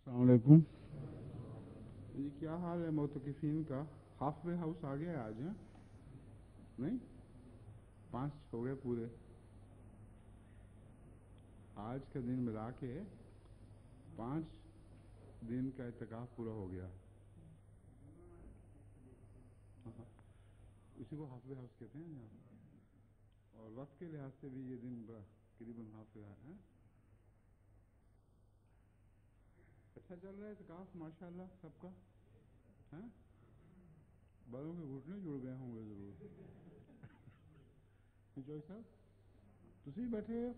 السلام علیکم جی، کیا حال ہے موتقفین کا؟ ہاف وے ہاؤس آ گیا ہے آج؟ ہیں نہیں، 5 ہو گئے پورے آج کا دن ملا کے 5 دن کا اعتکاف پورا ہو گیا. اسی کو ہاف وے ہاؤس کہتے ہیں یہاں، اور وقت کے لحاظ سے بھی یہ دن قریباً ہاف وے ہے. اچھا چل رہا ہے اعتکاف ماشاء اللہ سب کا؟ ہیں بڑوں کے گھٹنے جڑ گئے ہوں گے ضرور. جوئی صاحب تسی بیٹھے ہو؟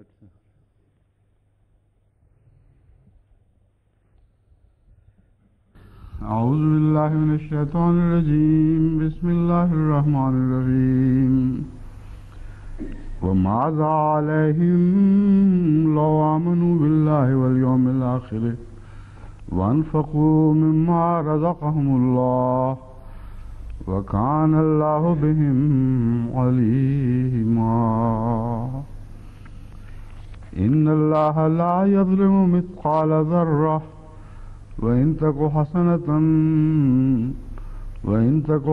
اچھا. اعوذ باللہ من الشیطان الرجیم، بسم اللہ الرحمن الرحیم. وماذا علیہم لو آمنوا باللہ والیوم الآخر وانفقوا مما رزقهم اللہ وکان اللہ بہم علیما. ان اللہ لا یظلم مثقال ذرہ وإن تك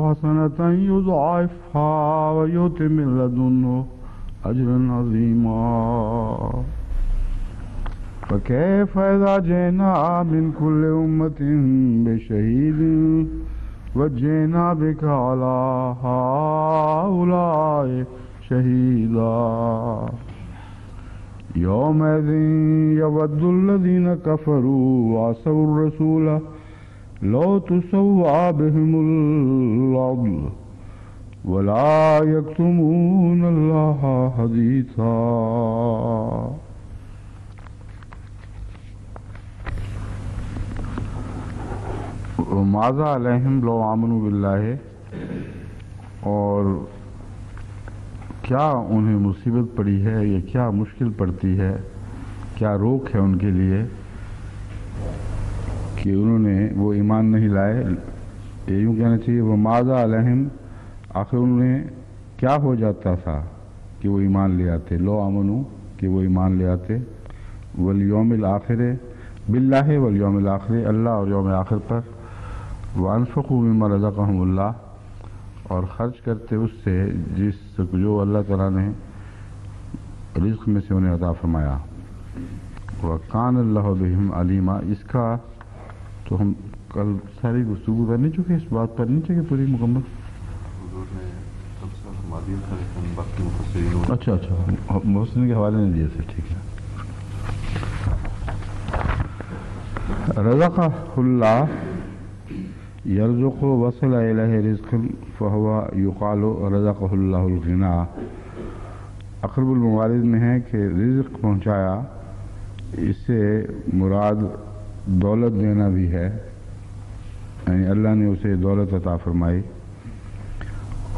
حسنة يضاعفها ويؤت من لدنه أجرا عظيما. فكيف إذا جئنا من كل أمة بشهيد وجئنا بك على هؤلاء شهيدا. يومئذ يود الذين كفروا وعصوا الرسول لو تسوى بهم الأرض ولا يكتمون الله حديثا. وماذا علیہم لو آمنوا باللہ، اور کیا انہیں مصیبت پڑی ہے یا کیا مشکل پڑتی ہے، کیا روک ہے ان کے لیے کہ انہوں نے وہ ایمان نہیں لائے. یہ یوں کہنا چاہیے وماذا علیہم، آخر انہیں کیا ہو جاتا تھا کہ وہ ایمان لے آتے. لو آمنو کہ وہ ایمان لے آتے، والیوم الآخر باللہ، والیوم الآخر اللہ اور یوم آخر پر، وانفقوا مما رزقہم اللہ اور خرچ کرتے اس سے جو اللہ تعالیٰ نے رزق میں سے انہیں عطا فرمایا. وَكَانَ اللَّهُ بِهِمْ عَلِيمًا، اس کا تو ہم کل ساری گفتگو کر نہیں چکے، اس بات پر نہیں چکے پوری مکمل. اچھا محسن کے حوالے نہیں دیے تھے، ٹھیک ہے. رزقہ اللہ یرزق وصل الیہ رزق فہو یقال رزقہ اللہ الغنا. اقرب الموارد میں ہے کہ رزق پہنچایا، اس سے مراد دولت دینا بھی ہے، یعنی اللہ نے اسے دولت عطا فرمائی.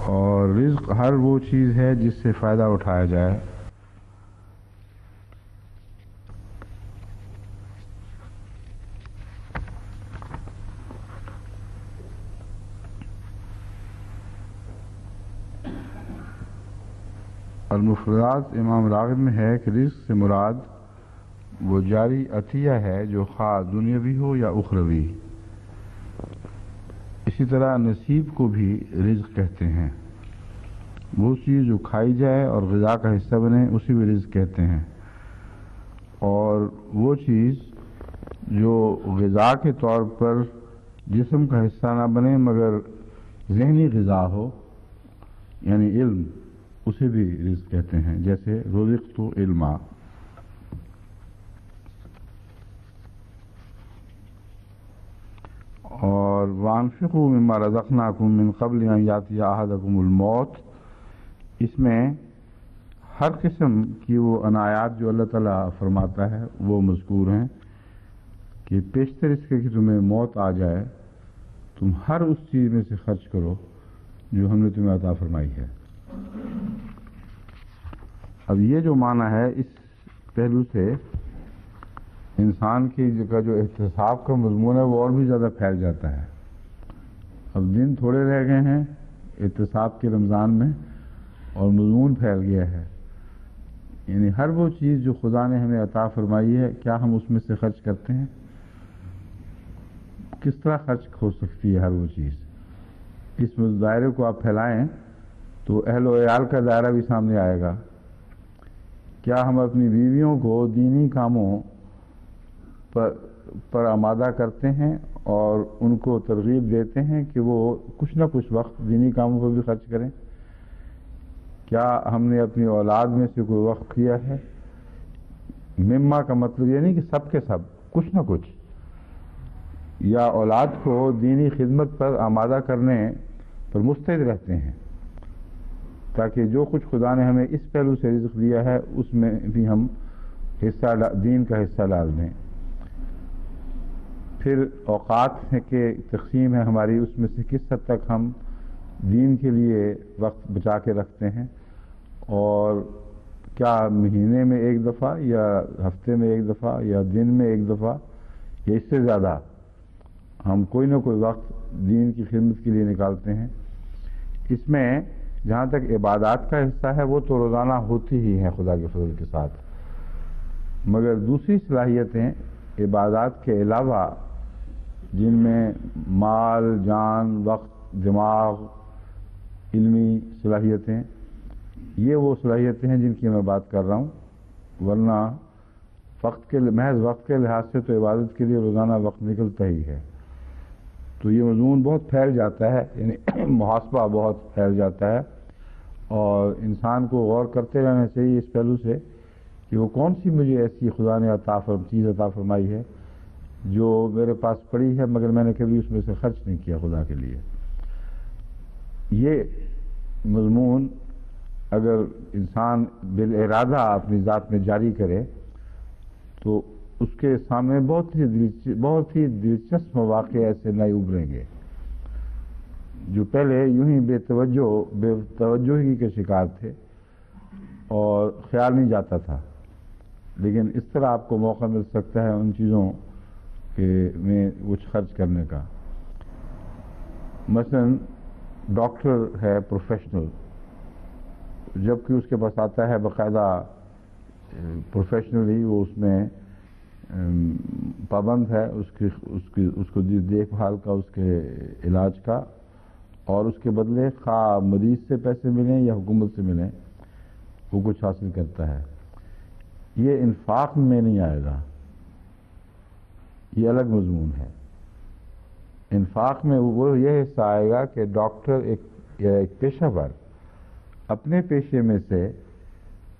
اور رزق ہر وہ چیز ہے جس سے فائدہ اٹھایا جائے. المفردات امام راغب میں ہے کہ رزق سے مراد وہ جاری عطیہ ہے جو خواہ دنیاوی ہو یا اخروی. اسی طرح نصیب کو بھی رزق کہتے ہیں، وہ چیز جو کھائی جائے اور غذا کا حصہ بنے اسی بھی رزق کہتے ہیں. اور وہ چیز جو غذا کے طور پر جسم کا حصہ نہ بنے مگر ذہنی غذا ہو، یعنی علم، اسے بھی رزق کہتے ہیں، جیسے رزقت علما. اور وانفقوا مما رزقناکم من قبل ان یاتی احدکم الموت، اس میں ہر قسم کی وہ عنایات جو اللہ تعالیٰ فرماتا ہے وہ مذکور ہیں کہ پیشتر اس کے کہ تمہیں موت آ جائے تم ہر اس چیز میں سے خرچ کرو جو ہم نے تمہیں عطا فرمائی ہے. اب یہ جو معنی ہے اس پہلو سے انسان کی کا جو احتساب کا مضمون ہے وہ اور بھی زیادہ پھیل جاتا ہے. اب دن تھوڑے رہ گئے ہیں احتساب کے رمضان میں اور مضمون پھیل گیا ہے. یعنی ہر وہ چیز جو خدا نے ہمیں عطا فرمائی ہے، کیا ہم اس میں سے خرچ کرتے ہیں؟ کس طرح خرچ ہو سکتی ہے ہر وہ چیز؟ اس دائرے کو آپ پھیلائیں تو اہل و عیال کا دائرہ بھی سامنے آئے گا۔ کیا ہم اپنی بیویوں کو دینی کاموں پر آمادہ کرتے ہیں اور ان کو ترغیب دیتے ہیں کہ وہ کچھ نہ کچھ وقت دینی کاموں پر بھی خرچ کریں؟ کیا ہم نے اپنی اولاد میں سے کوئی وقت کیا ہے؟ مما کا مطلب یہ نہیں کہ سب کے سب، کچھ نہ کچھ، یا اولاد کو دینی خدمت پر آمادہ کرنے پر مستعد رہتے ہیں تاکہ جو کچھ خدا نے ہمیں اس پہلو سے رزق دیا ہے اس میں بھی ہم دین کا حصہ ڈال دیں۔ پھر اوقات کے تقسیم ہے ہماری، اس میں سے کس حد تک ہم دین کے لیے وقت بچا کے رکھتے ہیں، اور کیا مہینے میں ایک دفعہ یا ہفتے میں ایک دفعہ یا دن میں ایک دفعہ یا اس سے زیادہ ہم کوئی نہ کوئی وقت دین کی خدمت کے لیے نکالتے ہیں۔ اس میں جہاں تک عبادات کا حصہ ہے وہ تو روزانہ ہوتی ہی ہیں خدا کے فضل کے ساتھ، مگر دوسری صلاحیتیں عبادات کے علاوہ جن میں مال، جان، وقت، دماغ، علمی صلاحیتیں، یہ وہ صلاحیتیں ہیں جن کی میں بات کر رہا ہوں، ورنہ محض وقت کے لحاظ سے تو عبادت کے لیے روزانہ وقت نکلتا ہی ہے۔ تو یہ مضمون بہت پھیل جاتا ہے، یعنی محاسبہ بہت پھیل جاتا ہے، اور انسان کو غور کرتے رہنا چاہیے اس پہلو سے کہ وہ کون سی مجھے ایسی خدا نے چیز عطا فرمائی ہے جو میرے پاس پڑی ہے مگر میں نے کبھی اس میں سے خرچ نہیں کیا خدا کے لیے۔ یہ مضمون اگر انسان بالارادہ اپنی ذات میں جاری کرے تو اس کے سامنے بہت ہی دلچسپ مواقع ایسے نئے ابھریں گے جو پہلے یوں ہی بے توجہی کے شکار تھے اور خیال نہیں جاتا تھا، لیکن اس طرح آپ کو موقع مل سکتا ہے ان چیزوں میں کچھ خرچ کرنے کا۔ مثلا ڈاکٹر ہے پروفیشنل، جبکہ اس کے پاس آتا ہے باقاعدہ پروفیشنلی، وہ اس میں پابند ہے اس کو دیکھ بھال کا، اس کے علاج کا، اور اس کے بدلے خواہ مریض سے پیسے ملیں یا حکومت سے ملیں وہ کچھ حاصل کرتا ہے۔ یہ انفاق میں نہیں آئے گا، یہ الگ مضمون ہے۔ انفاق میں وہ یہ حصہ آئے گا کہ ڈاکٹر ایک پیشہ ور اپنے پیشے میں سے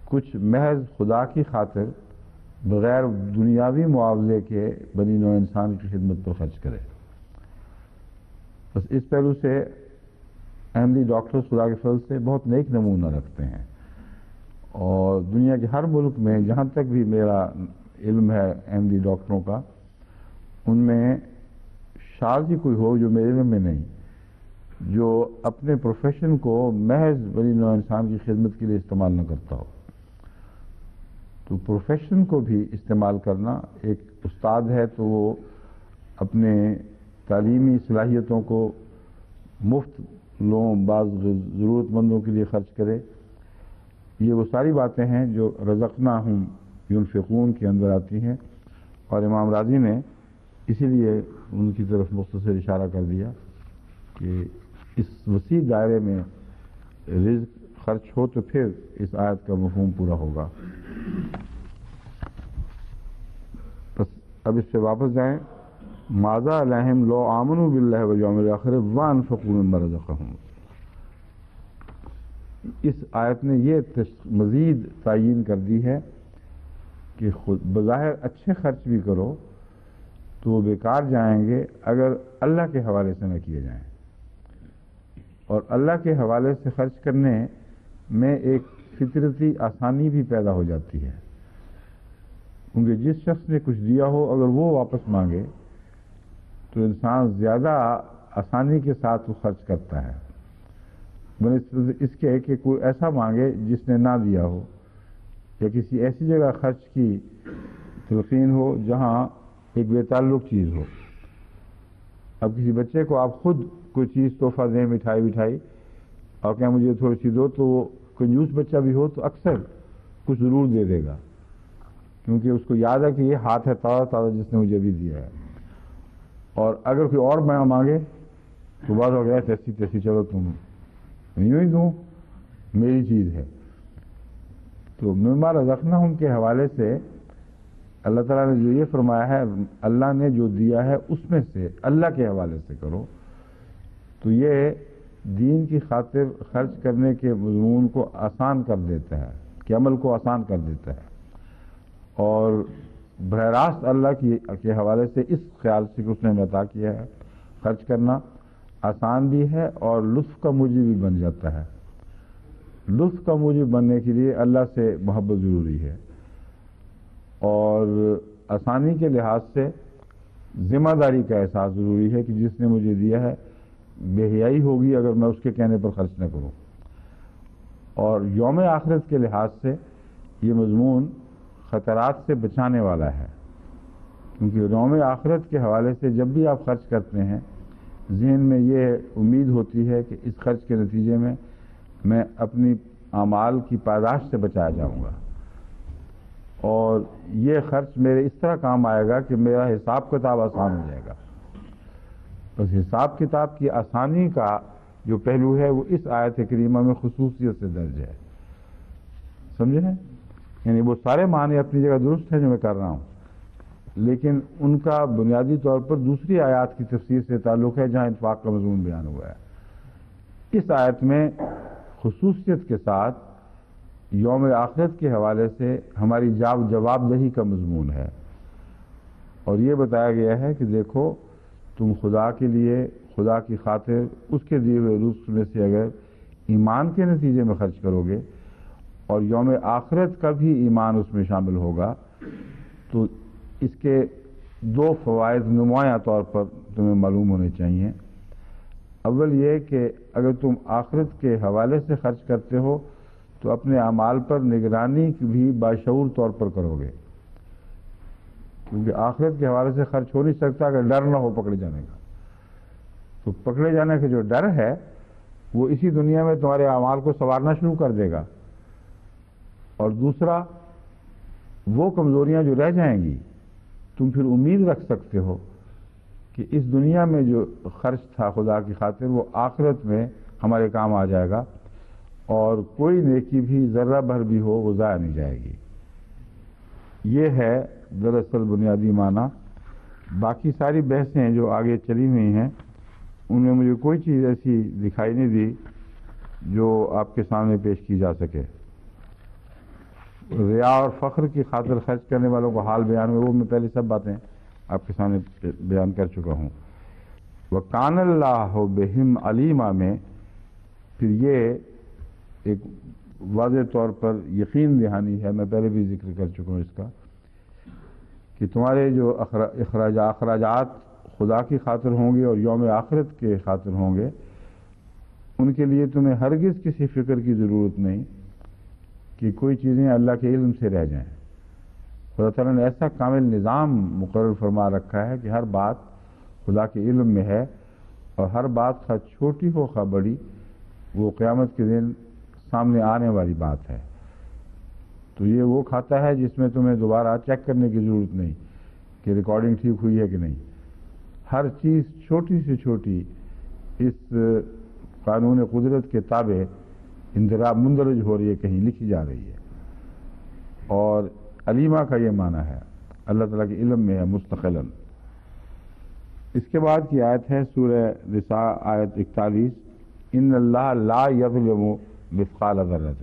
کچھ محض خدا کی خاطر بغیر دنیاوی معاوضے کے بنی نوع انسان کی خدمت پر خرچ کرے۔ بس اس پہلو سے احمدی ڈاکٹر خدا کے فضل سے بہت نیک نمونہ رکھتے ہیں، اور دنیا کے ہر ملک میں جہاں تک بھی میرا علم ہے احمدی ڈاکٹروں کا، ان میں شاذ ہی کوئی ہو جو میرے علم میں نہیں، جو اپنے پروفیشن کو محض بنی نوع انسان کی خدمت کے لیے استعمال نہ کرتا ہو۔ تو پروفیشن کو بھی استعمال کرنا، ایک استاد ہے تو وہ اپنے تعلیمی صلاحیتوں کو مفت بعض ضرورت مندوں کے لیے خرچ کرے، یہ وہ ساری باتیں ہیں جو رزقناہم ینفقون کے اندر آتی ہیں، اور امام راضی نے اسی لیے ان کی طرف مختصر اشارہ کر دیا کہ اس وسیع دائرے میں رزق خرچ ہو تو پھر اس آیت کا مفہوم پورا ہوگا۔ بس اب اس سے واپس جائیں، ماذا علیہم لو آمنوا باللہ والیوم الآخر وانفقوا مما رزقہم۔ اس آیت نے یہ مزید تعیین کر دی ہے کہ خود بظاہر اچھے خرچ بھی کرو تو وہ بیکار جائیں گے اگر اللہ کے حوالے سے نہ کیے جائیں، اور اللہ کے حوالے سے خرچ کرنے میں ایک فطرتی آسانی بھی پیدا ہو جاتی ہے، کیونکہ جس شخص نے کچھ دیا ہو اگر وہ واپس مانگے تو انسان زیادہ آسانی کے ساتھ وہ خرچ کرتا ہے اس کے کہ کوئی ایسا مانگے جس نے نہ دیا ہو، یا کسی ایسی جگہ خرچ کی تلقین ہو جہاں ایک بے تعلق چیز ہو۔ اب کسی بچے کو آپ خود کوئی چیز تحفہ دیں، مٹھائی اور کیا مجھے تھوڑی سی دو، تو وہ کنجوس بچہ بھی ہو تو اکثر کچھ ضرور دے دے گا، کیونکہ اس کو یاد ہے کہ یہ ہاتھ ہے تازہ تازہ جس نے مجھے بھی دیا ہے. اور اگر کوئی اور مانگے تو بعض ہو گیا تیسی تیسی، چلو تم یوں ہی دوں، میری چیز ہے. تو مما رزقناہم کے حوالے سے اللہ تعالیٰ نے جو یہ فرمایا ہے، اللہ نے جو دیا ہے اس میں سے اللہ کے حوالے سے کرو، تو یہ دین کی خاطر خرچ کرنے کے مضمون کو آسان کر دیتا ہے، کہ عمل کو آسان کر دیتا ہے. اور براہ راست اللہ کے حوالے سے اس خیال سے کہ اس نے ہمیں عطا کیا ہے، خرچ کرنا آسان بھی ہے اور لطف کا موجب بھی بن جاتا ہے. لطف کا موجب بننے کے لیے اللہ سے محبت ضروری ہے، اور آسانی کے لحاظ سے ذمہ داری کا احساس ضروری ہے کہ جس نے مجھے دیا ہے بے حیائی ہوگی اگر میں اس کے کہنے پر خرچ نہ کروں. اور یوم آخرت کے لحاظ سے یہ مضمون خطرات سے بچانے والا ہے، کیونکہ یوم آخرت کے حوالے سے جب بھی آپ خرچ کرتے ہیں ذہن میں یہ امید ہوتی ہے کہ اس خرچ کے نتیجے میں میں اپنی اعمال کی پاداش سے بچایا جاؤں گا، اور یہ خرچ میرے اس طرح کام آئے گا کہ میرا حساب کتاب آسان ہو جائے گا. بس حساب کتاب کی آسانی کا جو پہلو ہے وہ اس آیت کریمہ میں خصوصیت سے درج ہے. سمجھے ہیں؟ یعنی وہ سارے معنی اپنی جگہ درست ہیں جو میں کر رہا ہوں، لیکن ان کا بنیادی طور پر دوسری آیات کی تفسیر سے تعلق ہے جہاں انفاق کا مضمون بیان ہوا ہے. اس آیت میں خصوصیت کے ساتھ یوم آخرت کے حوالے سے ہماری جواب دہی کا مضمون ہے، اور یہ بتایا گیا ہے کہ دیکھو تم خدا کے لیے، خدا کی خاطر اس کے دیے ہوئے رزق میں سے اگر ایمان کے نتیجے میں خرچ کرو گے اور یوم آخرت کا بھی ایمان اس میں شامل ہوگا، تو اس کے دو فوائد نمایاں طور پر تمہیں معلوم ہونے چاہیے. اول یہ کہ اگر تم آخرت کے حوالے سے خرچ کرتے ہو تو اپنے اعمال پر نگرانی بھی باشعور طور پر کرو گے، کیونکہ آخرت کے حوالے سے خرچ ہو نہیں سکتا اگر ڈر نہ ہو پکڑے جانے کا. تو پکڑے جانے کا جو ڈر ہے وہ اسی دنیا میں تمہارے اعمال کو سنوارنا شروع کر دے گا. اور دوسرا، وہ کمزوریاں جو رہ جائیں گی تم پھر امید رکھ سکتے ہو کہ اس دنیا میں جو خرچ تھا خدا کی خاطر وہ آخرت میں ہمارے کام آ جائے گا، اور کوئی نیکی بھی ذرہ بھر بھی ہو وہ ضائع نہیں جائے گی. یہ ہے دراصل بنیادی معنی. باقی ساری بحثیں جو آگے چلی ہوئی ہیں ان میں مجھے کوئی چیز ایسی دکھائی نہیں دی جو آپ کے سامنے پیش کی جا سکے. ریا اور فخر کی خاطر خرچ کرنے والوں کو حال بیان ہوئے، وہ میں پہلے سب باتیں آپ کے سامنے بیان کر چکا ہوں. وَكَانَ اللَّهُ بِهِمْ عَلِيمًا میں پھر یہ ایک واضح طور پر یقین دہانی ہے، میں پہلے بھی ذکر کر چکا ہوں اس کا، کہ تمہارے جو اخراجات خدا کی خاطر ہوں گے اور یوم آخرت کے خاطر ہوں گے، ان کے لیے تمہیں ہرگز کسی فکر کی ضرورت نہیں کہ کوئی چیزیں اللہ کے علم سے رہ جائیں. خدا تعالیٰ نے ایسا کامل نظام مقرر فرما رکھا ہے کہ ہر بات خدا کے علم میں ہے، اور ہر بات خواہ چھوٹی ہو خواہ بڑی وہ قیامت کے دن سامنے آنے والی بات ہے. تو یہ وہ کھاتا ہے جس میں تمہیں دوبارہ چیک کرنے کی ضرورت نہیں کہ ریکارڈنگ ٹھیک ہوئی ہے کہ نہیں. ہر چیز چھوٹی سے چھوٹی اس قانون قدرت کے تابع مندرج ہو رہی ہے، کہیں لکھی جا رہی ہے. اور علیمہ کا یہ معنی ہے اللہ تعالیٰ کے علم میں ہے مستقلاً. اس کے بعد کی آیت ہے سورہ نساء آیت 41، ان اللہ لا یظلم مثقال ذرۃ.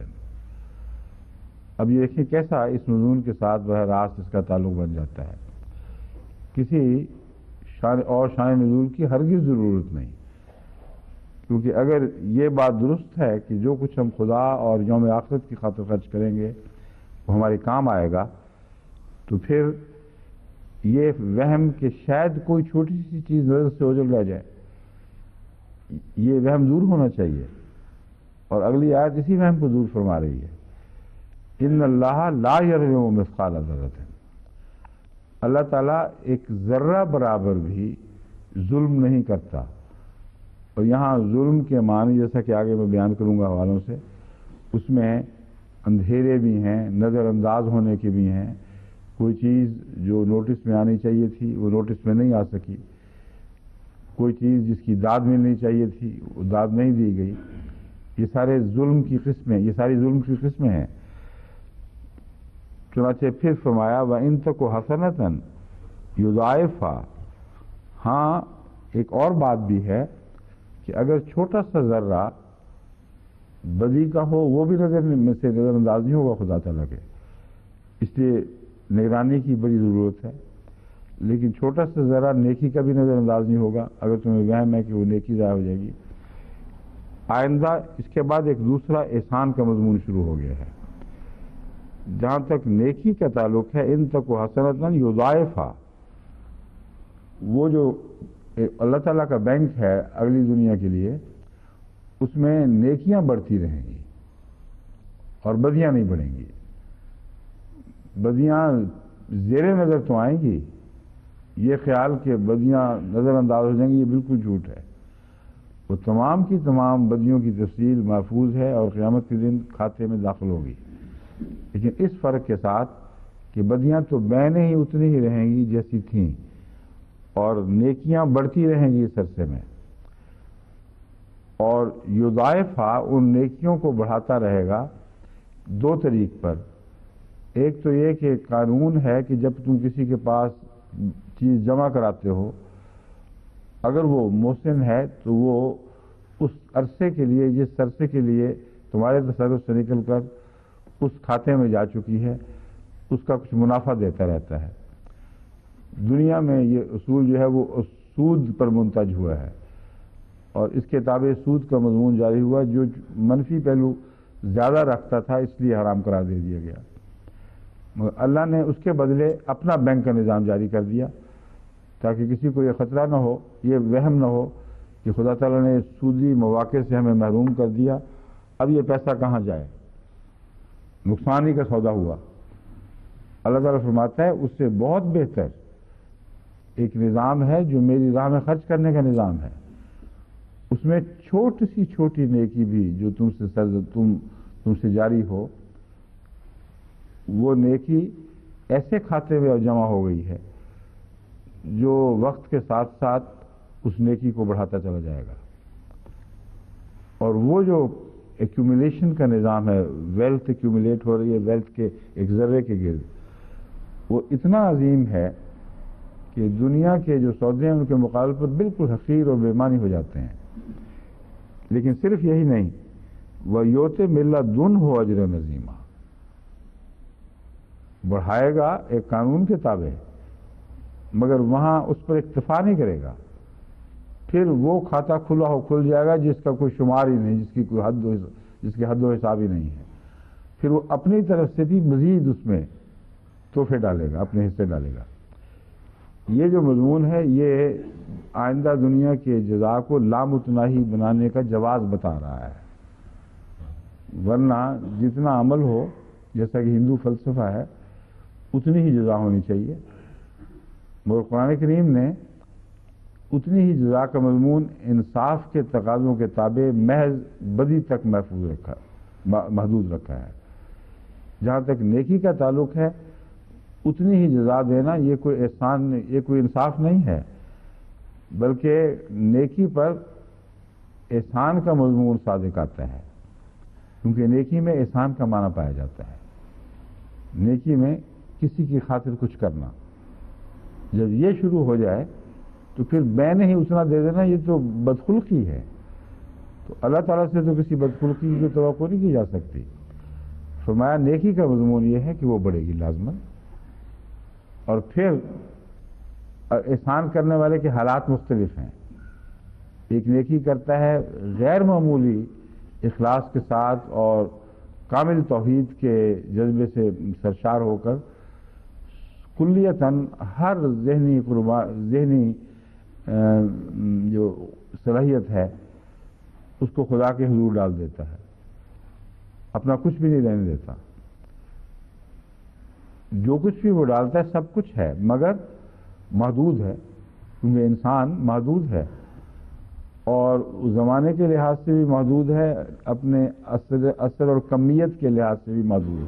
اب یہ دیکھیں کیسا اس مضمون کے ساتھ براہ راست اس کا تعلق بن جاتا ہے. کسی شان نزول کی ہرگز ضرورت نہیں، کیونکہ اگر یہ بات درست ہے کہ جو کچھ ہم خدا اور یوم آخرت کی خاطر خرچ کریں گے وہ ہمارے کام آئے گا، تو پھر یہ وہم کہ شاید کوئی چھوٹی سی چیز نظر سے اوجھل رہ جائے، یہ وہم دور ہونا چاہیے. اور اگلی آیت اسی وہم کو دور فرما رہی ہے، ان اللہ لا یظلم مثقال ذرۃ. اللہ تعالیٰ ایک ذرہ برابر بھی ظلم نہیں کرتا. اور یہاں ظلم کے معنی جیسا کہ آگے میں بیان کروں گا حوالوں سے، اس میں اندھیرے بھی ہیں، نظر انداز ہونے کے بھی ہیں، کوئی چیز جو نوٹس میں آنی چاہیے تھی وہ نوٹس میں نہیں آ سکی، کوئی چیز جس کی داد ملنی چاہیے تھی وہ داد نہیں دی گئی. یہ سارے ظلم کی قسمیں، یہ ساری ظلم کی قسمیں ہیں. چنانچہ پھر فرمایا وَإِن تَكُ حَسَنَةً يُضَاعِفْهَا. ہاں ایک اور بات بھی ہے کہ اگر چھوٹا سا ذرہ بدی کا ہو وہ بھی نظر میں سے نظر انداز نہیں ہوگا خدا تعالیٰ کے، اس لیے نگرانی کی بڑی ضرورت ہے. لیکن چھوٹا سا ذرہ نیکی کا بھی نظر انداز نہیں ہوگا اگر تمہیں وہم ہے کہ وہ نیکی ضائع ہو جائے گی. آئندہ اس کے بعد ایک دوسرا احسان کا مضمون شروع ہو گیا ہے. جہاں تک نیکی کا تعلق ہے ان تک حسنۃ یضاعفھا، وہ جو اللہ تعالیٰ کا بینک ہے اگلی دنیا کے لیے، اس میں نیکیاں بڑھتی رہیں گی اور بدیاں نہیں بڑھیں گی. بدیاں زیر نظر تو آئیں گی، یہ خیال کہ بدیاں نظر انداز ہو جائیں گی یہ بالکل جھوٹ ہے. وہ تمام کی تمام بدیوں کی تفصیل محفوظ ہے اور قیامت کے دن کھاتے میں داخل ہوگی. لیکن اس فرق کے ساتھ کہ بدیاں تو بینے ہی اتنی ہی رہیں گی جیسی تھیں اور نیکیاں بڑھتی رہیں گی اس عرصے میں. اور یضاعفھا ان نیکیوں کو بڑھاتا رہے گا دو طریق پر. ایک تو یہ کہ قانون ہے کہ جب تم کسی کے پاس چیز جمع کراتے ہو، اگر وہ محسن ہے تو وہ اس عرصے کے لیے، جس عرصے کے لیے تمہارے تصرف سے نکل کر اس کھاتے میں جا چکی ہے، اس کا کچھ منافع دیتا رہتا ہے. دنیا میں یہ اصول جو ہے وہ سود پر منتج ہوا ہے اور اس کے تابع سود کا مضمون جاری ہوا جو منفی پہلو زیادہ رکھتا تھا اس لیے حرام قرار دے دیا گیا. مگر اللہ نے اس کے بدلے اپنا بینک کا نظام جاری کر دیا تاکہ کسی کو یہ خطرہ نہ ہو، یہ وہم نہ ہو کہ خدا تعالیٰ نے سودی مواقع سے ہمیں محروم کر دیا، اب یہ پیسہ کہاں جائے، نقصان ہی کا سودا ہوا. اللہ تعالیٰ فرماتا ہے اس سے بہت بہتر ایک نظام ہے جو میری راہ میں خرچ کرنے کا نظام ہے. اس میں چھوٹی سی چھوٹی نیکی بھی جو تم سے جاری ہو، وہ نیکی ایسے کھاتے میں جمع ہو گئی ہے جو وقت کے ساتھ ساتھ اس نیکی کو بڑھاتا چلا جائے گا. اور وہ جو ایکومولیشن کا نظام ہے، ویلتھ ایکومولیٹ ہو رہی ہے ویلتھ کے ایک ذرے کے گرد، وہ اتنا عظیم ہے کہ دنیا کے جو سودے ہیں ان کے مقابلے پر بالکل حقیر اور بےمانی ہو جاتے ہیں. لیکن صرف یہی نہیں، وَيُؤْتِ مِن لَدُنْهُ أَجْرًا عَظِيمًا، بڑھائے گا ایک قانون کے تابع، مگر وہاں اس پر اکتفا نہیں کرے گا. پھر وہ کھاتا کھلا ہو کھل جائے گا جس کا کوئی شمار ہی نہیں، جس کی حد و حساب ہی نہیں ہے. پھر وہ اپنی طرف سے بھی مزید اس میں تحفے ڈالے گا، اپنے حصے ڈالے گا. یہ جو مضمون ہے یہ آئندہ دنیا کے جزا کو لامتناہی بنانے کا جواز بتا رہا ہے. ورنہ جتنا عمل ہو، جیسا کہ ہندو فلسفہ ہے، اتنی ہی جزا ہونی چاہیے. مگر قرآن کریم نے اتنی ہی جزا کا مضمون انصاف کے تقاضوں کے تابع محض بدی تک محدود رکھا ہے. جہاں تک نیکی کا تعلق ہے اتنی ہی جزا دینا یہ کوئی احسان، یہ کوئی انصاف نہیں ہے، بلکہ نیکی پر احسان کا مضمون صادق آتا ہے. کیونکہ نیکی میں احسان کا معنی پایا جاتا ہے. نیکی میں کسی کی خاطر کچھ کرنا، جب یہ شروع ہو جائے تو پھر میں نے ہی اتنا دے دینا یہ تو بدخلقی ہے. تو اللہ تعالیٰ سے تو کسی بدخلقی کی توقع نہیں کی جا سکتی. فرمایا نیکی کا مضمون یہ ہے کہ وہ بڑھے گی لازماً. اور پھر احسان کرنے والے کے حالات مختلف ہیں. ایک نیکی کرتا ہے غیر معمولی اخلاص کے ساتھ اور کامل توحید کے جذبے سے سرشار ہو کر کلیتاً ہر ذہنی جو صلاحیت ہے اس کو خدا کے حضور ڈال دیتا ہے، اپنا کچھ بھی نہیں رہنے دیتا. جو کچھ بھی وہ ڈالتا ہے سب کچھ ہے مگر محدود ہے، کیونکہ انسان محدود ہے. اور اس زمانے کے لحاظ سے بھی محدود ہے، اپنے اثر اور کمیت کے لحاظ سے بھی محدود ہے،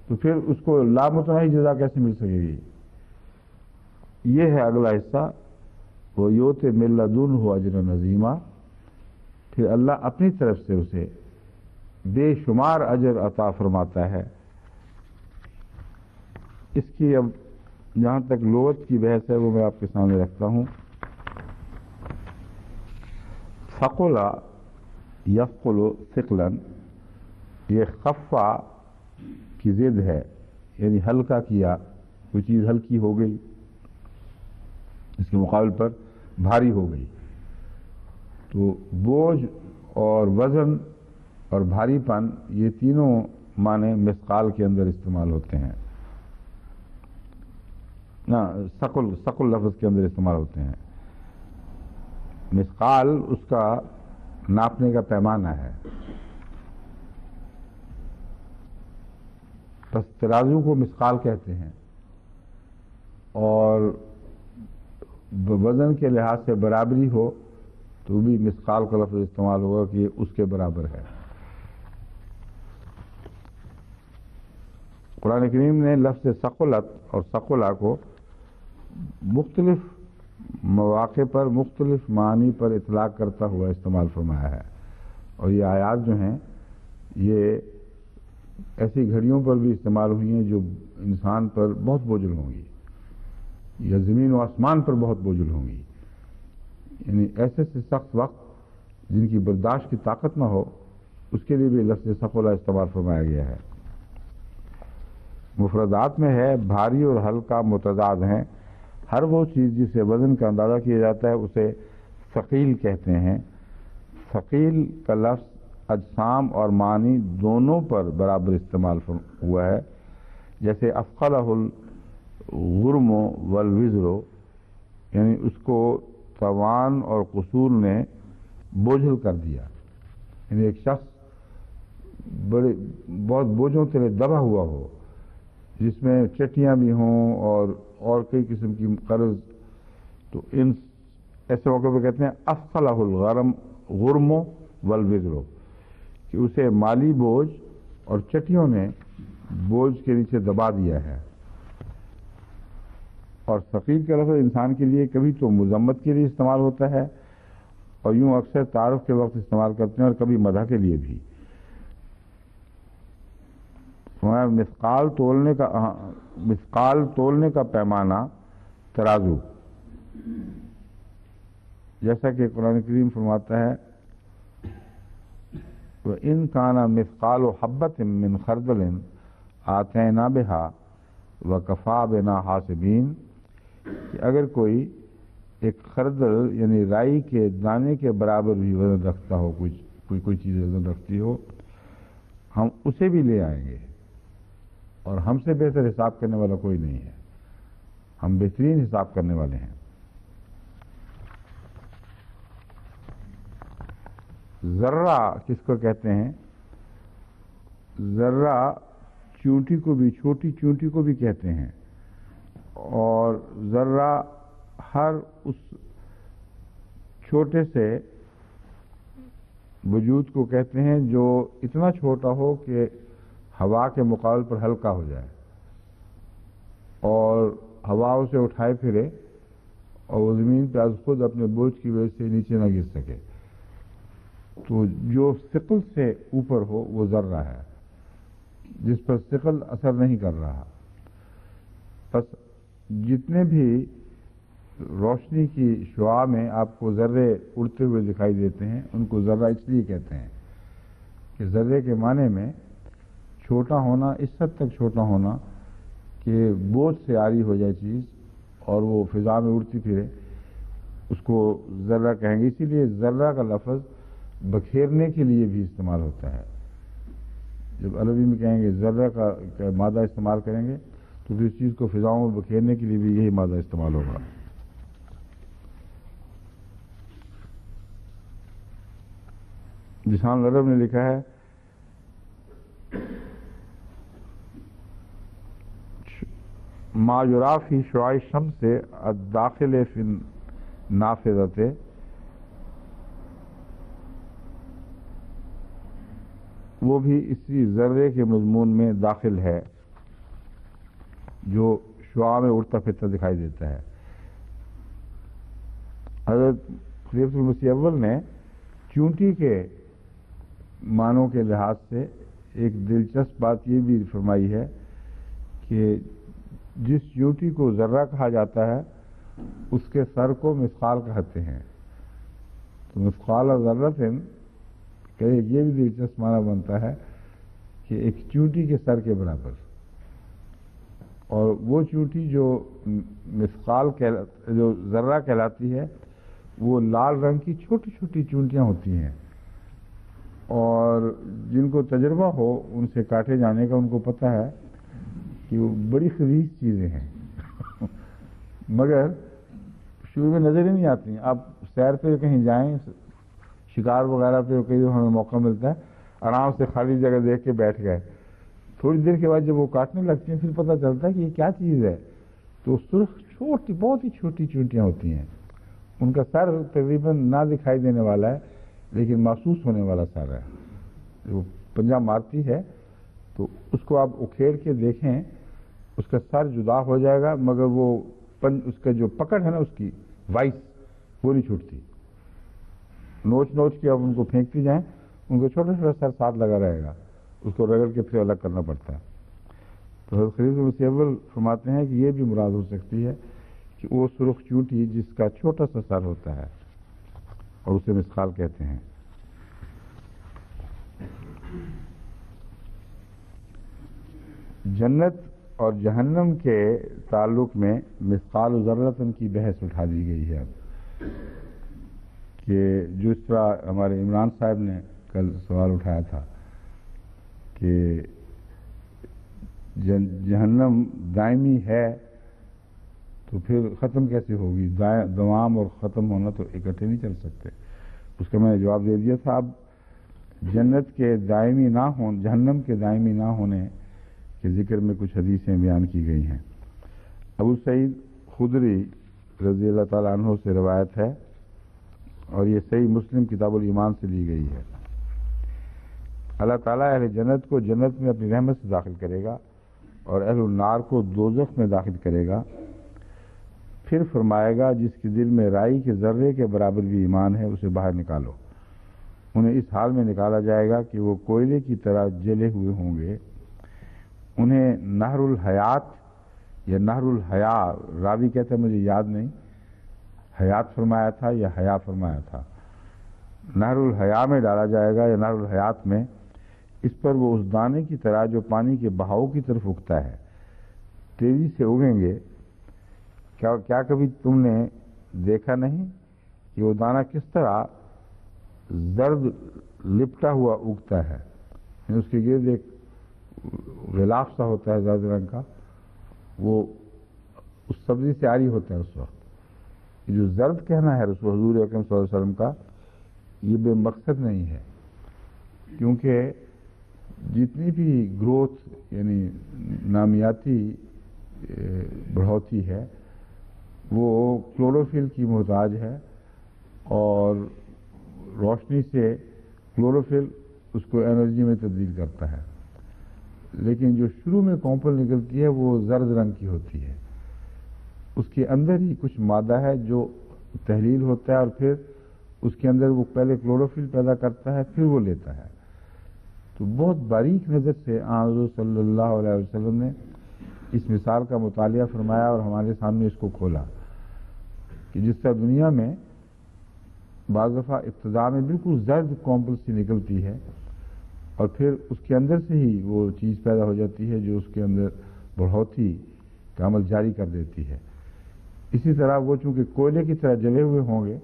تو پھر اس کو لامتناہی جزا کیسے مل سکے گی؟ یہ ہے اگلا حصہ، وہ یوت من لدنہ اجرا عظیما، پھر اللہ اپنی طرف سے اسے بے شمار اجر عطا فرماتا ہے۔ اس کی اب جہاں تک لغت کی بحث ہے وہ میں آپ کے سامنے رکھتا ہوں۔ ثقل یثقل ثقلا، یہ خفا کی ضد ہے، یعنی ہلکا کیا، کوئی چیز ہلکی ہو گئی، اس کے مقابل پر بھاری ہو گئی۔ تو بوجھ اور وزن اور بھاری پن، یہ تینوں معنی مثقال کے اندر استعمال ہوتے ہیں، نہ ثقل لفظ کے اندر استعمال ہوتے ہیں۔ مثقال اس کا ناپنے کا پیمانہ ہے، بس ترازو کو مثقال کہتے ہیں، اور وزن کے لحاظ سے برابری ہو تو بھی مثقال کا لفظ استعمال ہوگا کہ یہ اس کے برابر ہے۔ قرآن کریم نے لفظ ثقلت اور ثقلہ کو مختلف مواقع پر مختلف معنی پر اطلاق کرتا ہوا استعمال فرمایا ہے، اور یہ آیات جو ہیں یہ ایسی گھڑیوں پر بھی استعمال ہوئی ہیں جو انسان پر بہت بوجھل ہوں گی، یا زمین و آسمان پر بہت بوجھل ہوں گی، یعنی ایسے سے سخت وقت جن کی برداشت کی طاقت نہ ہو، اس کے لیے بھی لفظ ثقلہ استعمال فرمایا گیا ہے۔ مفردات میں ہے بھاری اور ہلکا متضاد ہیں، ہر وہ چیز جسے وزن کا اندازہ کیا جاتا ہے اسے ثقیل کہتے ہیں۔ ثقیل کا لفظ اجسام اور معنی دونوں پر برابر استعمال ہوا ہے، جیسے اثقلہ الغرم والوزر، یعنی اس کو توان اور قصور نے بوجھل کر دیا، یعنی ایک شخص بہت بوجھوں تلے دبا ہوا ہو، جس میں چٹیاں بھی ہوں اور کئی قسم کی قرض، تو ان ایسے موقع پہ کہتے ہیں اثقلہ الغرم والوزر، کہ اسے مالی بوجھ اور چٹیوں نے بوجھ کے نیچے دبا دیا ہے۔ اور ثقیل کا لفظ انسان کے لیے کبھی تو مذمت کے لیے استعمال ہوتا ہے، اور یوں اکثر تعارف کے وقت استعمال کرتے ہیں، اور کبھی مدح کے لیے بھی۔ مثقال تولنے کا پیمانہ ترازو، جیسا کہ قرآن کریم فرماتا ہے وَإِنْ كَانَ مِثْقَالُ حَبَّةٍ مِّنْ خَرْدَلٍ آتَيْنَا بِهَا وَكَفَىٰ بِنَا حَاسِبِينَ، کہ اگر کوئی ایک خردل یعنی رائی کے دانے کے برابر بھی وزن رکھتا ہو، کوئی چیز وزن رکھتی ہو، ہم اسے بھی لے آئیں گے، اور ہم سے بہتر حساب کرنے والا کوئی نہیں ہے، ہم بہترین حساب کرنے والے ہیں۔ ذرہ کس کو کہتے ہیں؟ ذرہ چونٹی کو بھی، چھوٹی چونٹی کو بھی کہتے ہیں، اور ذرہ ہر اس چھوٹے سے وجود کو کہتے ہیں جو اتنا چھوٹا ہو کہ ہوا کے مقابل پر ہلکا ہو جائے، اور ہوا اسے اٹھائے پھرے، اور وہ زمین پہ از خود اپنے بوجھ کی وجہ سے نیچے نہ گر سکے، تو جو ثقل سے اوپر ہو وہ ذرہ ہے، جس پر ثقل اثر نہیں کر رہا۔ بس جتنے بھی روشنی کی شعاع میں آپ کو ذرے اڑتے ہوئے دکھائی دیتے ہیں، ان کو ذرہ اس لیے کہتے ہیں کہ ذرے کے معنی میں چھوٹا ہونا، اس حد تک چھوٹا ہونا کہ بوجھ سے عاری ہو جائے چیز اور وہ فضا میں اڑتی پھرے، اس کو ذرہ کہیں گے۔ اسی لیے ذرہ کا لفظ بکھیرنے کے لیے بھی استعمال ہوتا ہے۔ جب عربی میں کہیں گے ذرہ کا مادہ استعمال کریں گے تو پھر اس چیز کو فضاؤں میں بکھیرنے کے لیے بھی یہی مادہ استعمال ہوگا۔ لسان العرب نے لکھا ہے ما یرا فی شعاع الشمس الداخل فی النافذۃ وہ بھی اسی ذرے کے مضمون میں داخل ہے جو شعاع میں اڑتا پھرتا دکھائی دیتا ہے۔ حضرت خلیفۃ المسیح اول نے چونٹی کے معنوں کے لحاظ سے ایک دلچسپ بات یہ بھی فرمائی ہے کہ جس چونٹی کو ذرہ کہا جاتا ہے اس کے سر کو مثقال کہتے ہیں، تو مثقال اور ذرۃ کہ یہ بھی دلچسپ معنی بنتا ہے کہ ایک چونٹی کے سر کے برابر، اور وہ چونٹی جو مثقال جو ذرہ کہلاتی ہے وہ لال رنگ کی چھوٹی چھوٹی چونٹیاں ہوتی ہیں، اور جن کو تجربہ ہو ان سے کاٹے جانے کا ان کو پتہ ہے کہ وہ بڑی خبیث چیزیں ہیں مگر شروع میں نظر ہی نہیں آتی ہیں۔ آپ سیر پہ کہیں جائیں، شکار وغیرہ پہ کئی دفعہ ہمیں موقع ملتا ہے، آرام سے خالی جگہ دیکھ کے بیٹھ گئے، تھوڑی دیر کے بعد جب وہ کاٹنے لگتی ہیں پھر پتہ چلتا ہے کہ یہ کیا چیز ہے، تو سرخ چھوٹی بہت ہی چھوٹی چونٹیاں ہوتی ہیں، ان کا سر تقریباً نہ دکھائی دینے والا ہے لیکن محسوس ہونے والا سر ہے، جو پنجہ مارتی ہے تو اس کو آپ اکھیڑ کے دیکھیں اس کا سر جدا ہو جائے گا مگر وہ اس کا جو پکڑ ہے نا اس کی وائس وہ نہیں چھوٹتی، نوچ نوچ کے آپ ان کو پھینکتی جائیں ان کو چھوٹا چھوٹا سر ساتھ لگا رہے گا، اس کو رگڑ کے پھر الگ کرنا پڑتا ہے۔ تو حضرت خلیفۃ المسیح اول فرماتے ہیں کہ یہ بھی مراد ہو سکتی ہے کہ وہ سرخ چونٹی جس کا چھوٹا سا سر ہوتا ہے اور اسے مثقال کہتے ہیں۔ جنت اور جہنم کے تعلق میں مثقال و ذرۃ کی بحث اٹھا دی گئی ہے اب، کہ جس طرح ہمارے عمران صاحب نے کل سوال اٹھایا تھا کہ جہنم دائمی ہے تو پھر ختم کیسے ہوگی، دوام اور ختم ہونا تو اکٹھے نہیں چل سکتے، اس کا میں نے جواب دے دیا تھا۔ اب جنت کے دائمی نہ ہونے، جہنم کے دائمی نہ ہونے کے ذکر میں کچھ حدیثیں بیان کی گئی ہیں۔ ابو سعید خدری رضی اللہ تعالیٰ عنہ سے روایت ہے اور یہ صحیح مسلم کتاب الایمان سے لی گئی ہے۔ اللہ تعالیٰ اہل جنت کو جنت میں اپنی رحمت سے داخل کرے گا اور اہل النار کو دوزخ میں داخل کرے گا، پھر فرمائے گا جس کے دل میں رائی کے ذرے کے برابر بھی ایمان ہے اسے باہر نکالو۔ انہیں اس حال میں نکالا جائے گا کہ وہ کوئلے کی طرح جلے ہوئے ہوں گے، انہیں نہر الحیات یا نہر الحیا، راوی کہتا ہے مجھے یاد نہیں حیات فرمایا تھا یا حیا فرمایا تھا، نہر الحیا میں ڈالا جائے گا یا نہر الحیات میں، اس پر وہ اس دانے کی طرح جو پانی کے بہاؤ کی طرف اگتا ہے تیزی سے اگیں گے۔ کیا کبھی تم نے دیکھا نہیں کہ وہ دانہ کس طرح زرد لپٹا ہوا اگتا ہے، اس کے گرد ایک غلاف سا ہوتا ہے زرد رنگ کا، وہ اس سبزی سے عاری ہوتا ہے۔ اس وقت جو زرد کہنا ہے رسول حضور اکرم صلی اللہ علیہ وسلم کا یہ بے مقصد نہیں ہے، کیونکہ جتنی بھی گروتھ یعنی نامیاتی بڑھوتی ہے وہ کلوروفل کی محتاج ہے، اور روشنی سے کلوروفل اس کو انرجی میں تبدیل کرتا ہے، لیکن جو شروع میں کونپل نکلتی ہے وہ زرد رنگ کی ہوتی ہے، اس کے اندر ہی کچھ مادہ ہے جو تحلیل ہوتا ہے اور پھر اس کے اندر وہ پہلے کلوروفل پیدا کرتا ہے پھر وہ لیتا ہے۔ تو بہت باریک نظر سے حضور صلی اللہ علیہ وسلم نے اس مثال کا مطالعہ فرمایا اور ہمارے سامنے اس کو کھولا کہ جس طرح دنیا میں بعض دفعہ ابتدا میں بالکل زرد کونپل سی نکلتی ہے اور پھر اس کے اندر سے ہی وہ چیز پیدا ہو جاتی ہے جو اس کے اندر بڑھوتی کا عمل جاری کر دیتی ہے، اسی طرح وہ چونکہ کوئلے کی طرح جلے ہوئے ہوں گے،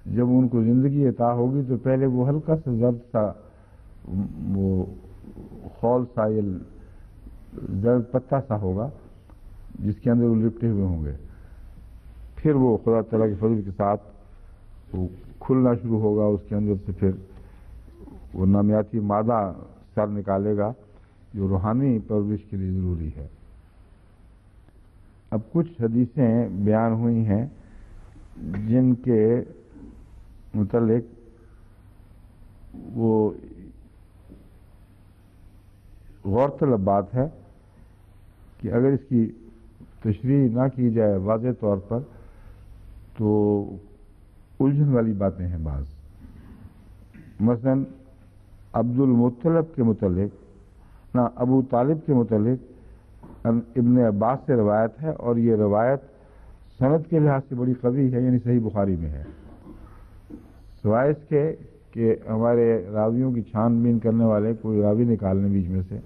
جب ان کو زندگی عطا ہوگی تو پہلے وہ ہلکا سا زرد سا وہ خول سا یا زرد پتا سا ہوگا جس کے اندر وہ لپٹے ہوئے ہوں گے، پھر وہ خدا تعالیٰ کے فضل کے ساتھ وہ کھلنا شروع ہوگا، اس کے اندر سے پھر وہ نامیاتی مادہ سر نکالے گا جو روحانی پرورش کے لیے ضروری ہے۔ اب کچھ حدیثیں بیان ہوئی ہیں جن کے متعلق وہ غور طلب بات ہے کہ اگر اس کی تشریح نہ کی جائے واضح طور پر تو الجھن والی باتیں ہیں بعض. مثلا عبد المطلب کے متعلق نہ ابو طالب کے متعلق ابن عباس سے روایت ہے، اور یہ روایت سند کے لحاظ سے بڑی قوی ہے، یعنی صحیح بخاری میں ہے، سوائے اس کے کہ ہمارے راویوں کی چھان بین کرنے والے کوئی راوی نکالنے بیچ میں سے،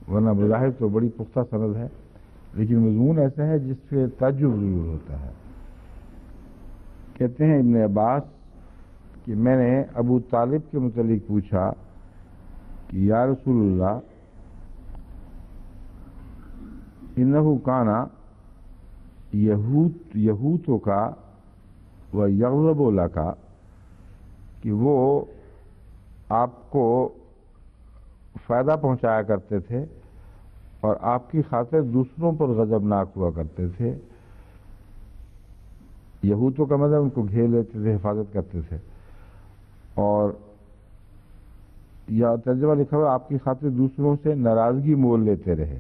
ورنہ بظاہر تو بڑی پختہ سند ہے، لیکن مضمون ایسا ہے جس پہ تعجب ضرور ہوتا ہے. کہتے ہیں ابن عباس کہ میں نے ابو طالب کے متعلق پوچھا کہ یا رسول اللہ انہو کانا یہوتوں کا و یغضب لکا، کہ وہ آپ کو فائدہ پہنچایا کرتے تھے اور آپ کی خاطر دوسروں پر غضبناک ہوا کرتے تھے. یہودوں کا مطلب ان کو گھیر لیتے تھے، حفاظت کرتے تھے، اور یا ترجمہ لکھا ہوا آپ کی خاطر دوسروں سے ناراضگی مول لیتے رہے.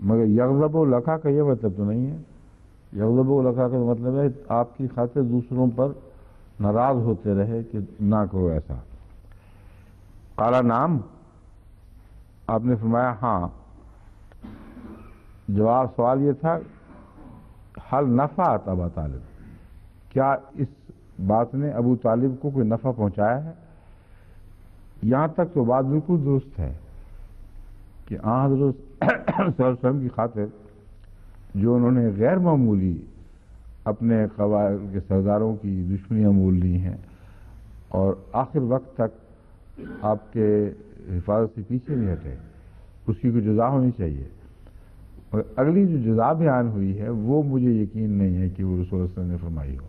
مگر یغضب لکا کا یہ مطلب تو نہیں ہے. یغضب لکا کا مطلب ہے آپ کی خاطر دوسروں پر ناراض ہوتے رہے کہ نہ کرو ایسا. قالا نام، آپ نے فرمایا ہاں. جواب سوال یہ تھا حل نفعت ابا طالب، کیا اس بات نے ابو طالب کو کوئی نفع پہنچایا ہے؟ یہاں تک تو بات بالکل درست ہے کہ حضرت صلی اللہ علیہ وسلم کی خاطر جو انہوں نے غیر معمولی اپنے قبائل کے سرداروں کی دشمنیاں مول لی ہیں اور آخر وقت تک آپ کے حفاظت سے پیچھے نہیں ہٹے، اس کی کوئی جزا ہونی چاہیے. اور اگلی جو جزا بیان ہوئی ہے وہ مجھے یقین نہیں ہے کہ وہ رسول اللہ صلی اللہ علیہ وسلم نے فرمائی ہو،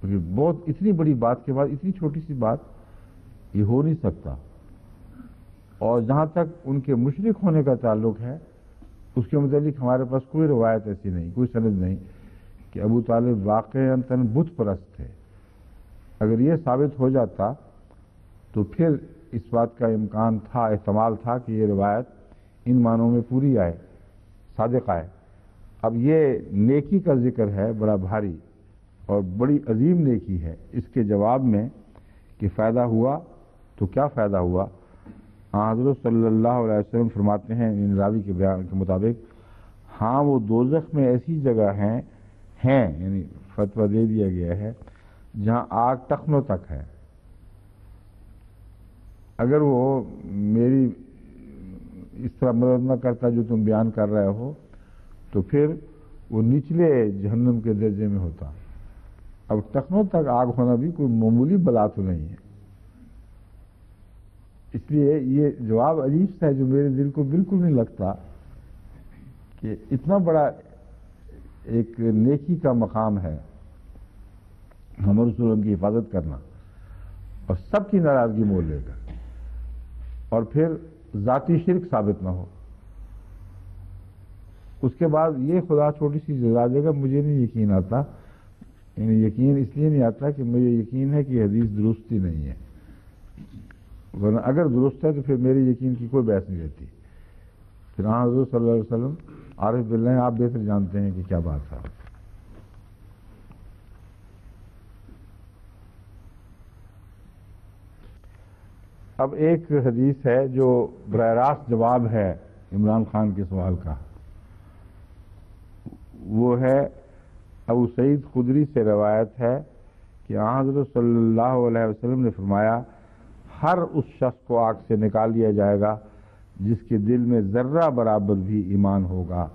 کیونکہ بہت اتنی بڑی بات کے بعد اتنی چھوٹی سی بات یہ ہو نہیں سکتا. اور جہاں تک ان کے مشرک ہونے کا تعلق ہے اس کے متعلق ہمارے پاس کوئی روایت ایسی نہیں، کوئی سند نہیں کہ ابو طالب واقعتاً بت پرست تھے. اگر یہ ثابت ہو جاتا تو پھر اس بات کا امکان تھا، احتمال تھا کہ یہ روایت ان معنوں میں پوری آئے، صادق آئے. اب یہ نیکی کا ذکر ہے بڑا بھاری اور بڑی عظیم نیکی ہے، اس کے جواب میں کہ فائدہ ہوا تو کیا فائدہ ہوا؟ حضرت صلی اللہ علیہ وسلم فرماتے ہیں ان راوی کے بیان کے مطابق، ہاں وہ دوزخ میں ایسی جگہ ہیں یعنی فتویٰ دے دیا گیا ہے جہاں آگ ٹخنوں تک ہے. اگر وہ میری اس طرح مدد نہ کرتا جو تم بیان کر رہے ہو تو پھر وہ نچلے جہنم کے درجے میں ہوتا. اب ٹخنوں تک آگ ہونا بھی کوئی معمولی بلا تو نہیں ہے. اس لیے یہ جواب عجیب سا ہے جو میرے دل کو بالکل نہیں لگتا کہ اتنا بڑا ایک نیکی کا مقام ہے محمد رسول اللہ کی حفاظت کرنا اور سب کی ناراضگی مول لے کر، اور پھر ذاتی شرک ثابت نہ ہو. اس کے بعد یہ خدا چھوٹی سی جزا دے گا، مجھے نہیں یقین آتا. یعنی یقین اس لیے نہیں آتا کہ مجھے یقین ہے کہ حدیث درست ہی نہیں ہے، ورنہ اگر درست ہے تو پھر میرے یقین کی کوئی بحث نہیں رہتی. پھر حضور صلی اللہ علیہ وسلم عارف باللہ ہیں، آپ بہتر جانتے ہیں کہ کیا بات ہے. اب ایک حدیث ہے جو براہ راست جواب ہے عمران خان کے سوال کا، وہ ہے ابو سعید خدری سے روایت ہے کہ حضرت صلی اللہ علیہ وسلم نے فرمایا ہر اس شخص کو آگ سے نکال لیا جائے گا جس کے دل میں ذرہ برابر بھی ایمان ہوگا.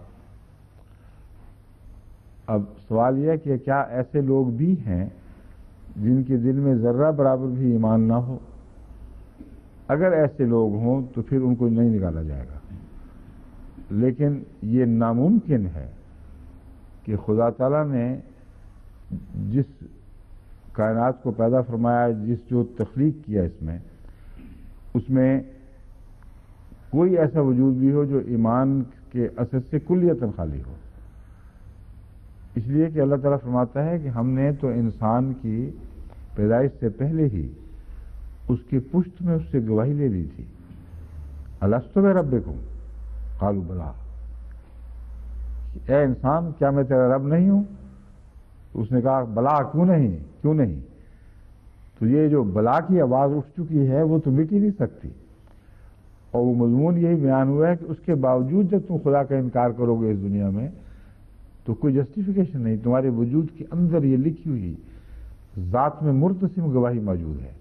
اب سوال یہ کہ کیا ایسے لوگ بھی ہیں جن کے دل میں ذرہ برابر بھی ایمان نہ ہو؟ اگر ایسے لوگ ہوں تو پھر ان کو نہیں نکالا جائے گا. لیکن یہ ناممکن ہے کہ خدا تعالیٰ نے جس کائنات کو پیدا فرمایا، جو تخلیق کیا اس میں کوئی ایسا وجود بھی ہو جو ایمان کے اثر سے کلیتاً خالی ہو. اس لیے کہ اللہ تعالیٰ فرماتا ہے کہ ہم نے تو انسان کی پیدائش سے پہلے ہی اس کی پشت میں اس سے گواہی لے لی تھی. الستُ بربکم قالوا بلا، اے انسان کیا میں تیرا رب نہیں ہوں؟ اس نے کہا بلا، کیوں نہیں؟ تو یہ جو بلا کی آواز اٹھ چکی ہے وہ تو مٹ ہی نہیں سکتی، اور وہ مضمون یہی بیان ہوا ہے کہ اس کے باوجود جب تم خدا کا انکار کرو گے اس دنیا میں تو کوئی جسٹیفیکیشن نہیں، تمہارے وجود کے اندر یہ لکھی ہوئی ذات میں مرتسم گواہی موجود ہے۔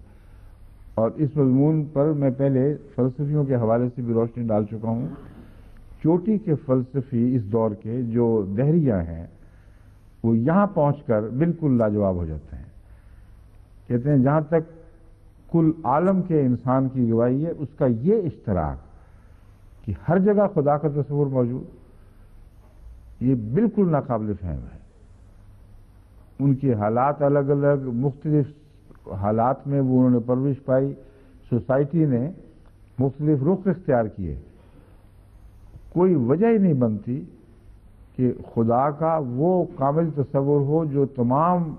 اور اس مضمون پر میں پہلے فلسفیوں کے حوالے سے بھی روشنی ڈال چکا ہوں۔ چوٹی کے فلسفی اس دور کے جو دہریہ ہیں وہ یہاں پہنچ کر بالکل لاجواب ہو جاتے ہیں، کہتے ہیں جہاں تک کل عالم کے انسان کی گواہی ہے اس کا یہ اشتراک کہ ہر جگہ خدا کا تصور موجود، یہ بالکل ناقابل فہم ہے۔ ان کے حالات الگ الگ، مختلف حالات میں وہ انہوں نے پرورش پائی، سوسائٹی نے مختلف رخ اختیار کیے، کوئی وجہ ہی نہیں بنتی کہ خدا کا وہ کامل تصور ہو جو تمام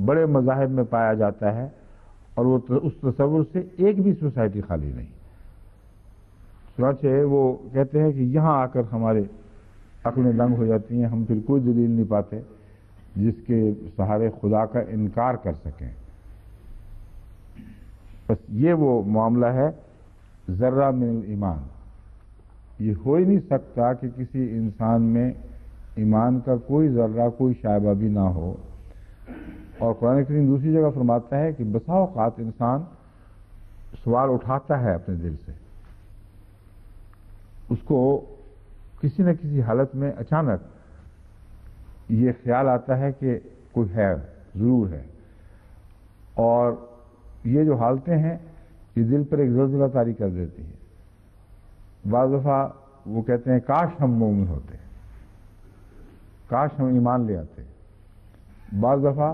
بڑے مذاہب میں پایا جاتا ہے، اور وہ اس تصور سے ایک بھی سوسائٹی خالی نہیں۔ چنانچہ وہ کہتے ہیں کہ یہاں آ کر ہمارے عقلیں دنگ ہو جاتی ہیں، ہم پھر کوئی دلیل نہیں پاتے جس کے سہارے خدا کا انکار کر سکیں۔ بس یہ وہ معاملہ ہے ذرہ من ایمان، یہ ہو ہی نہیں سکتا کہ کسی انسان میں ایمان کا کوئی ذرہ، کوئی شائبہ بھی نہ ہو۔ اور قرآن کریم دوسری جگہ فرماتا ہے کہ بسا اوقات انسان سوال اٹھاتا ہے اپنے دل سے، اس کو کسی نہ کسی حالت میں اچانک یہ خیال آتا ہے کہ کوئی ہے، ضرور ہے، اور یہ جو حالتیں ہیں یہ دل پر ایک زلزلہ طاری کر دیتی ہے۔ بعض دفعہ وہ کہتے ہیں کاش ہم مومن ہوتے، کاش ہم ایمان لے آتے۔ بعض دفعہ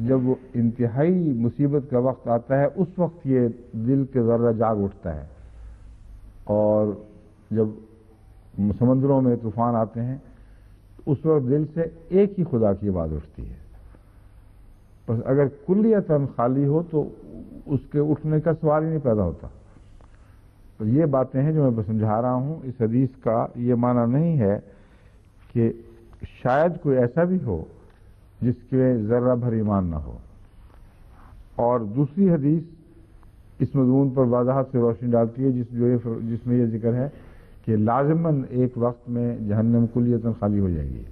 جب وہ انتہائی مصیبت کا وقت آتا ہے اس وقت یہ دل کے ذرہ جاگ اٹھتا ہے، اور جب سمندروں میں طوفان آتے ہیں اس وقت دل سے ایک ہی خدا کی آواز اٹھتی ہے۔ بس اگر کلیتاً خالی ہو تو اس کے اٹھنے کا سوال ہی نہیں پیدا ہوتا۔ تو یہ باتیں ہیں جو میں سمجھا رہا ہوں۔ اس حدیث کا یہ معنی نہیں ہے کہ شاید کوئی ایسا بھی ہو جس کے ذرہ بھر ایمان نہ ہو۔ اور دوسری حدیث اس مضمون پر وضاحت سے روشنی ڈالتی ہے جس میں یہ ذکر ہے کہ لازماً ایک وقت میں جہنم کلیتاً خالی ہو جائے گی۔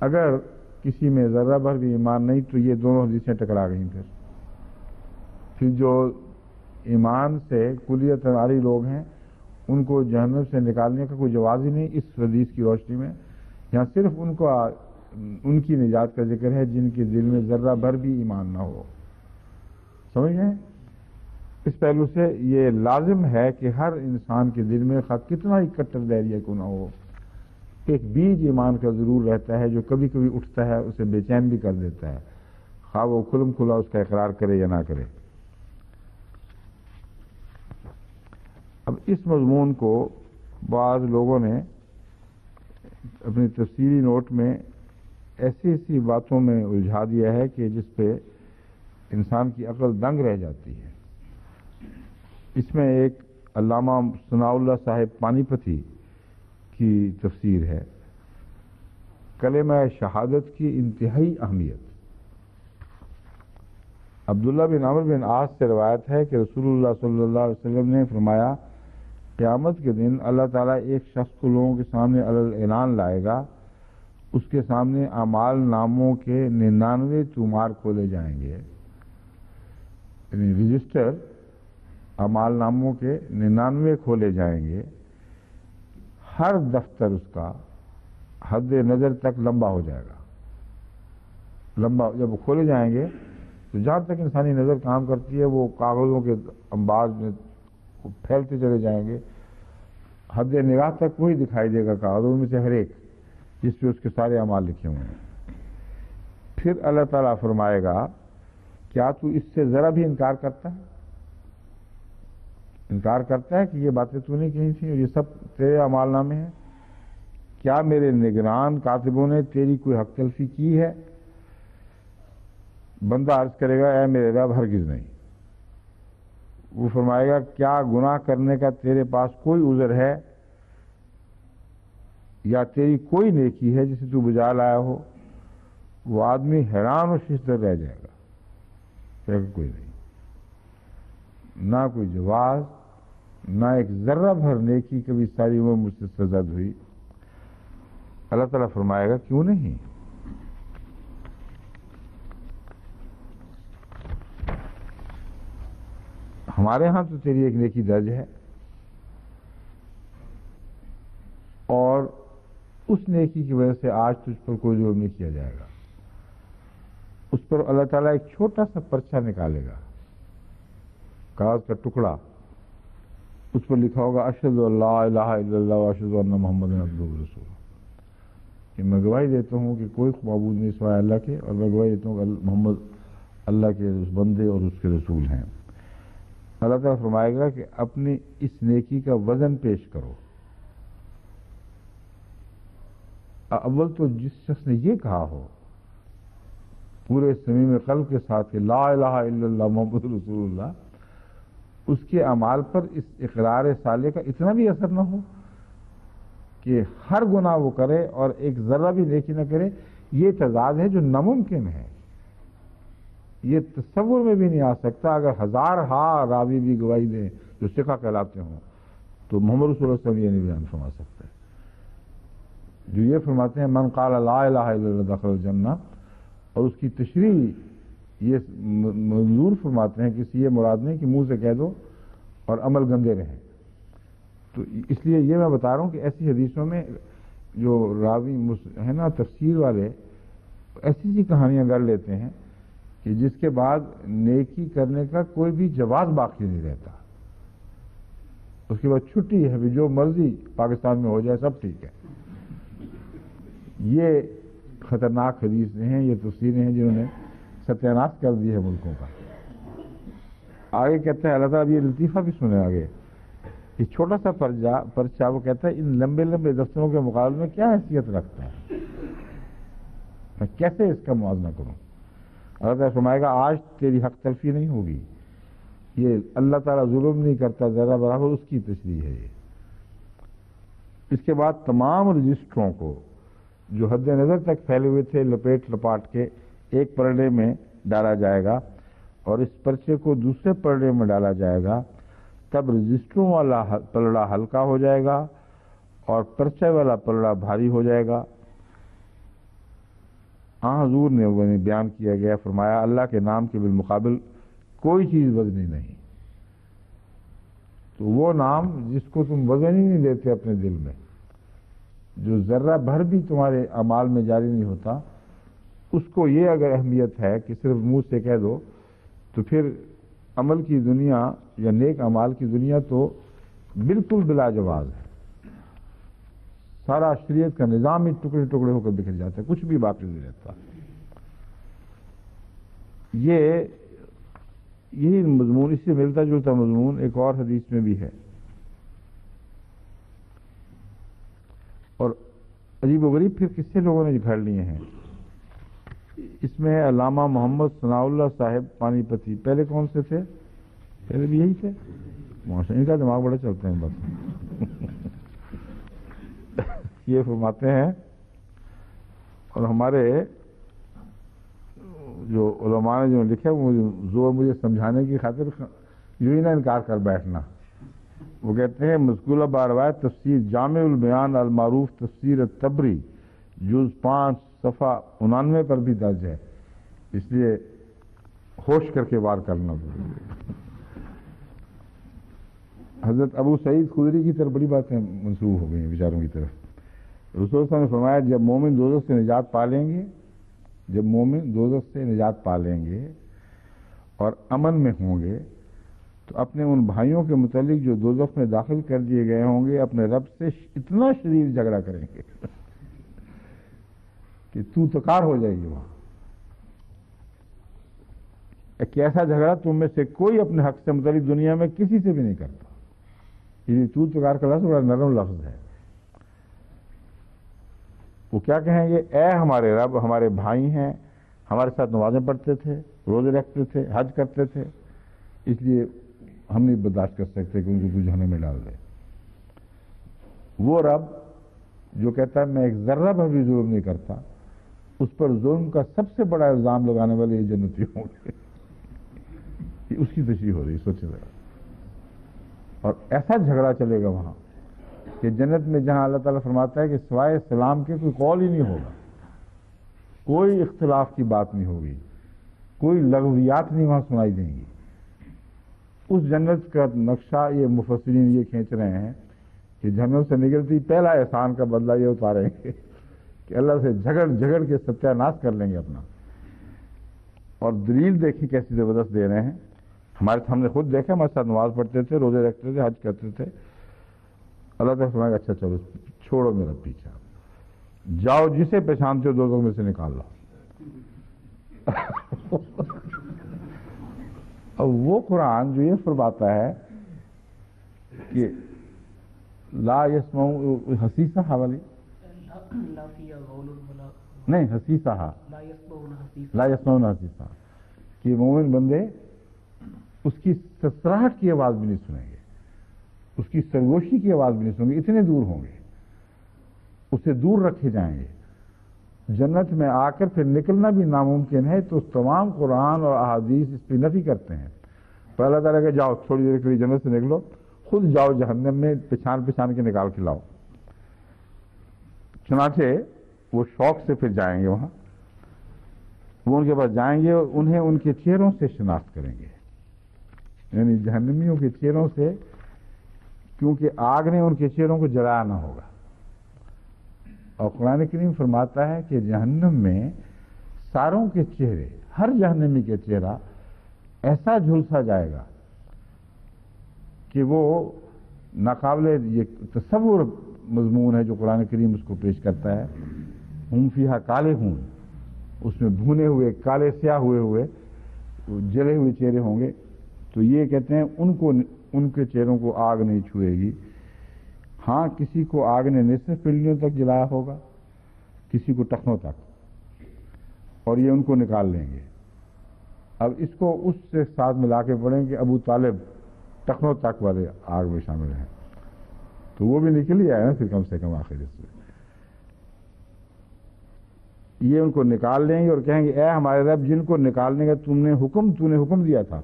اگر کسی میں ذرہ بھر بھی ایمان نہیں تو یہ دونوں حدیثیں ٹکرا گئیں، پھر جو ایمان سے کلیتاً عاری لوگ ہیں ان کو جہنم سے نکالنے کا کوئی جواز ہی نہیں۔ اس حدیث کی روشنی میں یہاں صرف ان کی نجات کا ذکر ہے جن کے دل میں ذرہ بھر بھی ایمان نہ ہو۔ سمجھ گئے؟ اس پہلو سے یہ لازم ہے کہ ہر انسان کے دل میں خواہ کتنا ہی کٹر دہریہ کیوں نہ ہو، ایک بیج ایمان کا ضرور رہتا ہے جو کبھی کبھی اٹھتا ہے، اسے بے چین بھی کر دیتا ہے، خواہ وہ کھلم کھلا اس کا اقرار کرے یا نہ کرے۔ اب اس مضمون کو بعض لوگوں نے اپنی تفصیلی نوٹ میں ایسی باتوں میں الجھا دیا ہے کہ جس پہ انسان کی عقل دنگ رہ جاتی ہے۔ اس میں ایک علامہ ثناء اللہ صاحب پانی پتی کی تفسیر ہے، کلمہ شہادت کی انتہائی اہمیت۔ عبداللہ بن عمرو بن عاص سے روایت ہے کہ رسول اللہ صلی اللہ علیہ وسلم نے فرمایا قیامت کے دن اللہ تعالیٰ ایک شخص کو لوگوں کے سامنے اعلان لائے گا، اس کے سامنے اعمال ناموں کے 99 طومار کھولے جائیں گے، یعنی رجسٹر اعمال ناموں کے 99 کھولے جائیں گے، ہر دفتر اس کا حد نظر تک لمبا ہو جائے گا۔ لمبا جب کھولے جائیں گے تو جہاں تک انسانی نظر کام کرتی ہے وہ کاغذوں کے انباز میں پھیلتے چلے جائیں گے، حد نگاہ تک وہی دکھائی دے گا کاغذوں میں سے ہر ایک جس پہ اس کے سارے اعمال لکھے ہوئے ہیں۔ پھر اللہ تعالیٰ فرمائے گا کیا تو اس سے ذرا بھی انکار کرتا ہے؟ انکار کرتا ہے کہ یہ باتیں تو نہیں کہی تھیں اور یہ سب تیرے اعمال نامے ہیں؟ کیا میرے نگران کاتبوں نے تیری کوئی حق تلفی کی ہے؟ بندہ عرض کرے گا اے میرے رب ہرگز نہیں، وہ فرمائے گا کیا گناہ کرنے کا تیرے پاس کوئی عذر ہے یا تیری کوئی نیکی ہے جسے تو بجا لایا ہو؟ وہ آدمی حیران و ششدر رہ جائے گا، کہ کوئی نہیں، نہ کوئی جواز، نہ ایک ذرہ بھر نیکی کبھی ساری عمر مجھ سے سرزد ہوئی۔ اللہ تعالیٰ فرمائے گا کیوں نہیں؟ ہمارے ہاں تو تیری ایک نیکی درج ہے، اور اس نیکی کی وجہ سے آج تجھ پر کوئی ظلم نہیں کیا جائے گا۔ اس پر اللہ تعالیٰ ایک چھوٹا سا پرچہ نکالے گا، کاغذ کا ٹکڑا، اس پر لکھا ہوگا اشہد ان لا الہ الا اللہ واشہد ان محمد عبدہ ورسولہ، کہ میں گواہی دیتا ہوں کہ کوئی معبود نہیں سوائے اللہ کے، اور میں گواہی دیتا ہوں کہ محمد اللہ کے اس بندے اور اس کے رسول ہیں۔ اللہ تعالیٰ فرمائے گا کہ اپنی اس نیکی کا وزن پیش کرو۔ اول تو جس شخص نے یہ کہا ہو پورے صمیم قلب کے ساتھ کہ لا الہ الا اللہ محمد رسول اللہ، اس کے اعمال پر اس اقرار صالح کا اتنا بھی اثر نہ ہو کہ ہر گناہ وہ کرے اور ایک ذرہ بھی نیکی نہ کرے، یہ تضاد ہے جو ناممکن ہے، یہ تصور میں بھی نہیں آ سکتا۔ اگر ہزار راوی بھی گواہی دیں جو ثقہ کہلاتے ہوں تو محمد رسول اللہ صلی اللہ علیہ وسلم یہ نہیں بیان فرما سکتے۔ جو یہ فرماتے ہیں من قال لا الہ الا اللہ دخل الجنہ، اور اس کی تشریح یہ منظور فرماتے ہیں، کسی یہ مراد نہیں کہ منہ سے کہہ دو اور عمل گندے رہیں۔ تو اس لیے یہ میں بتا رہا ہوں کہ ایسی حدیثوں میں جو راوی ہے نا تفسیر والے ایسی سی کہانیاں گڑھ لیتے ہیں کہ جس کے بعد نیکی کرنے کا کوئی بھی جواز باقی نہیں رہتا، اس کے بعد چھٹی ہے بھی جو مرضی پاکستان میں ہو جائے سب ٹھیک ہے۔ یہ خطرناک حدیثیں ہیں، یہ تفسیریں ہیں جنہوں نے ستیاناش کر دی ہے ملکوں کا۔ آگے کہتا ہے اللہ تعالیٰ، یہ لطیفہ بھی سنے آگے، یہ چھوٹا سا پرچہ وہ کہتا ہے ان لمبے لمبے دفتروں کے مقابلے میں کیا حیثیت رکھتا ہے، میں کیسے اس کا موازنہ کروں؟ اللہ تعالیٰ فرمائے گا آج تیری حق تلفی نہیں ہوگی، یہ اللہ تعالیٰ ظلم نہیں کرتا ذرا برابر، اس کی تشریح ہے یہ۔ اس کے بعد تمام رجسٹروں کو جو حد نظر تک پھیلے ہوئے تھے لپیٹ لپاٹ کے ایک پرڑے میں ڈالا جائے گا، اور اس پرچے کو دوسرے پرڑے میں ڈالا جائے گا، تب رجسٹروں والا پلڑا ہلکا ہو جائے گا اور پرچے والا پلڑا بھاری ہو جائے گا۔ حضور نے بیان کیا گیا، فرمایا اللہ کے نام کے بالمقابل کوئی چیز وزنی نہیں۔ تو وہ نام جس کو تم وزن ہی نہیں دیتے اپنے دل میں، جو ذرہ بھر بھی تمہارے اعمال میں جاری نہیں ہوتا، اس کو یہ اگر اہمیت ہے کہ صرف منہ سے کہہ دو، تو پھر عمل کی دنیا یا نیک اعمال کی دنیا تو بالکل بلا جواز ہے، سارا شریعت کا نظام ہی ٹکڑے ٹکڑے ہو کر بکھر جاتا ہے، کچھ بھی باقی نہیں رہتا۔ یہی مضمون، اس سے ملتا جلتا مضمون ایک اور حدیث میں بھی ہے، اور عجیب و غریب پھر قصے لوگوں نے گھڑ لیے ہیں۔ اس میں علامہ محمد ثناء اللہ صاحب پانی پتی، پہلے کون سے تھے؟ پہلے بھی یہی تھے، ان کا دماغ بڑا چلتا ہے بس۔ یہ فرماتے ہیں، اور ہمارے جو علماء نے جو لکھا وہ مجھے سمجھانے کی خاطر یوں ہی نہ انکار کر بیٹھنا۔ وہ کہتے ہیں مذکورہ باروایت تفسیر جامع البیان المعروف تفسیر الطبری جز 5 صفحہ 99 پر بھی درج ہے، اس لیے ہوش کر کے وار کرنا ضروری ہے۔ حضرت ابو سعید خدری کی طرف بڑی باتیں منسوب ہو گئی ہیں بیچاروں کی طرف۔ رسول صاحب نے فرمایا جب مومن دوزخ سے نجات پا لیں گے، جب مومن دوزخ سے نجات پا لیں گے اور امن میں ہوں گے، تو اپنے ان بھائیوں کے متعلق جو دوزخ میں داخل کر دیے گئے ہوں گے اپنے رب سے اتنا شدید جھگڑا کریں گے کہ تو تکار ہو جائے گی وہاں۔ ایک ایسا جھگڑا تم میں سے کوئی اپنے حق سے متعلق دنیا میں کسی سے بھی نہیں کرتا۔ یہ تو تکار کا لفظ بڑا نرم لفظ ہے۔ وہ کیا کہیں گے؟ اے ہمارے رب، ہمارے بھائی ہیں، ہمارے ساتھ نمازیں پڑھتے تھے، روزے رکھتے تھے، حج کرتے تھے، اس لیے ہم نہیں برداشت کر سکتے کہ ان کو تو جہنم میں ڈال دے. وہ رب جو کہتا ہے میں ایک ذرہ پر بھی ظلم نہیں کرتا، اس پر ظلم کا سب سے بڑا الزام لگانے والے یہ جنتی ہوں گے. یہ اس کی تشریح ہو رہی ہے، سوچے ذرا. اور ایسا جھگڑا چلے گا وہاں کہ جنت میں جہاں اللہ تعالیٰ فرماتا ہے کہ سوائے سلام کے کوئی قول ہی نہیں ہوگا، کوئی اختلاف کی بات نہیں ہوگی، کوئی لغویات نہیں وہاں سنائی دیں گی. اس جنت کا نقشہ یہ مفسرین یہ کھینچ رہے ہیں کہ جہنم سے نکلتی پہلا احسان کا بدلہ یہ اتاریں گے کہ اللہ سے جھگڑ کے ستیہ ناش کر لیں گے اپنا. اور دلیل دیکھی کیسی زبردست دے رہے ہیں. ہم نے خود دیکھا، ہمارے ساتھ نماز پڑھتے تھے، روزے رکھتے تھے، حج کرتے تھے. اللہ تعالیٰ فرمائے گا اچھا چلو چھوڑو میرا پیچھا، جاؤ جسے پہچانتے ہو دوزخ میں سے نکال لو. اور وہ قرآن جو یہ فرماتا ہے کہ لا یسمعوا حسیسہ والی نہیں حسیسہ لا یسمعون حسیسہ کہ مومن بندے اس کی سسراہٹ کی آواز بھی نہیں سنیں گے، اس کی سرگوشی کی آواز بھی نہیں سنیں گے، اتنے دور ہوں گے، اسے دور رکھے جائیں گے. جنت میں آ کر پھر نکلنا بھی ناممکن ہے. تو تمام قرآن اور احادیث اس پہ نفی کرتے ہیں. تو اللہ تعالیٰ کہ جاؤ تھوڑی دیر کے لیے جنت سے نکلو، خود جاؤ جہنم میں پچھان کے نکال کے لاؤ. چنانچہ وہ شوق سے پھر جائیں گے وہاں، وہ ان کے پاس جائیں گے، انہیں ان کے چہروں سے شناخت کریں گے، یعنی جہنمیوں کے چہروں سے، کیونکہ آگ نے ان کے چہروں کو جلایا نہ ہوگا. اور قرآن کریم فرماتا ہے کہ جہنم میں ساروں کے چہرے، ہر جہنمی کے چہرہ ایسا جھلسا جائے گا کہ وہ ناقابل یہ تصور مضمون ہے جو قرآن کریم اس کو پیش کرتا ہے. ہم فیہا کالے ہوں، اس میں بھونے ہوئے کالے سیاہ ہوئے جلے ہوئے چہرے ہوں گے. تو یہ کہتے ہیں ان کے چہروں کو آگ نہیں چھوئے گی. ہاں کسی کو آگ نے نصف پنڈلیوں تک جلایا ہوگا، کسی کو ٹخنوں تک، اور یہ ان کو نکال لیں گے. اب اس کو اس سے ساتھ ملا کے پڑھیں کہ ابو طالب ٹخنوں تک والے آگ میں شامل ہیں، تو وہ بھی نکل ہی آئے نا پھر کم سے کم آخر اس میں. یہ ان کو نکال لیں گے اور کہیں گے اے ہمارے رب، جن کو نکالنے کا تو نے حکم دیا تھا،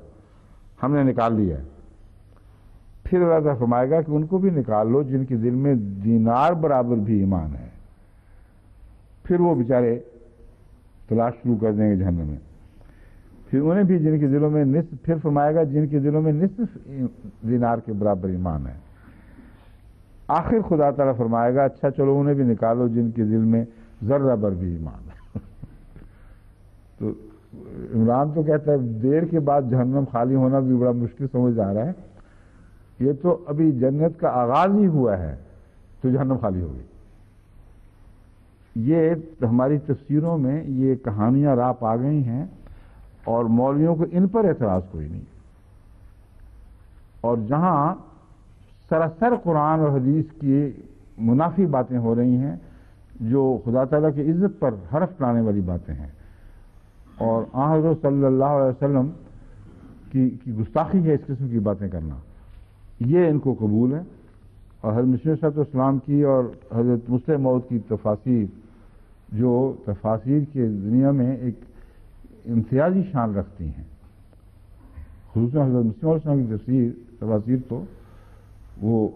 ہم نے نکال لیا ہے. پھر اللہ تعالیٰ فرمائے گا کہ ان کو بھی نکال لو جن کے دل میں دینار برابر بھی ایمان ہے. پھر وہ بیچارے تلاش شروع کر دیں گے جہنم میں. پھر انہیں بھی جن کے دلوں میں پھر فرمائے گا جن کے دلوں میں نصف دینار کے برابر ایمان ہے. آخر خدا تعالیٰ فرمائے گا اچھا چلو انہیں بھی نکالو جن کے دل میں ذرہ بر بھی ایمان ہے. تو عمران تو کہتا ہے دیر کے بعد جہنم خالی ہونا بھی بڑا مشکل سمجھ آ رہا ہے. یہ تو ابھی جنت کا آغاز ہی ہوا ہے تو جہنم خالی ہوگی. یہ ہماری تفسیروں میں یہ کہانیاں راپ آ گئی ہیں اور مولویوں کو ان پر اعتراض کوئی نہیں. اور جہاں سراسر قرآن اور حدیث کی منافی باتیں ہو رہی ہیں، جو خدا تعالیٰ کی عزت پر حرف لانے والی باتیں ہیں، اور حضرت صلی اللہ علیہ وسلم کی گستاخی ہے اس قسم کی باتیں کرنا، یہ ان کو قبول ہے. اور حضرت مسیح علیہ السلام کی اور حضرت مسلم موعود کی تفاسیر، جو تفاسیر کی دنیا میں ایک امتیازی شان رکھتی ہیں، خصوصاً حضرت مسیح علیہ السلام کی تفاسیر تو وہ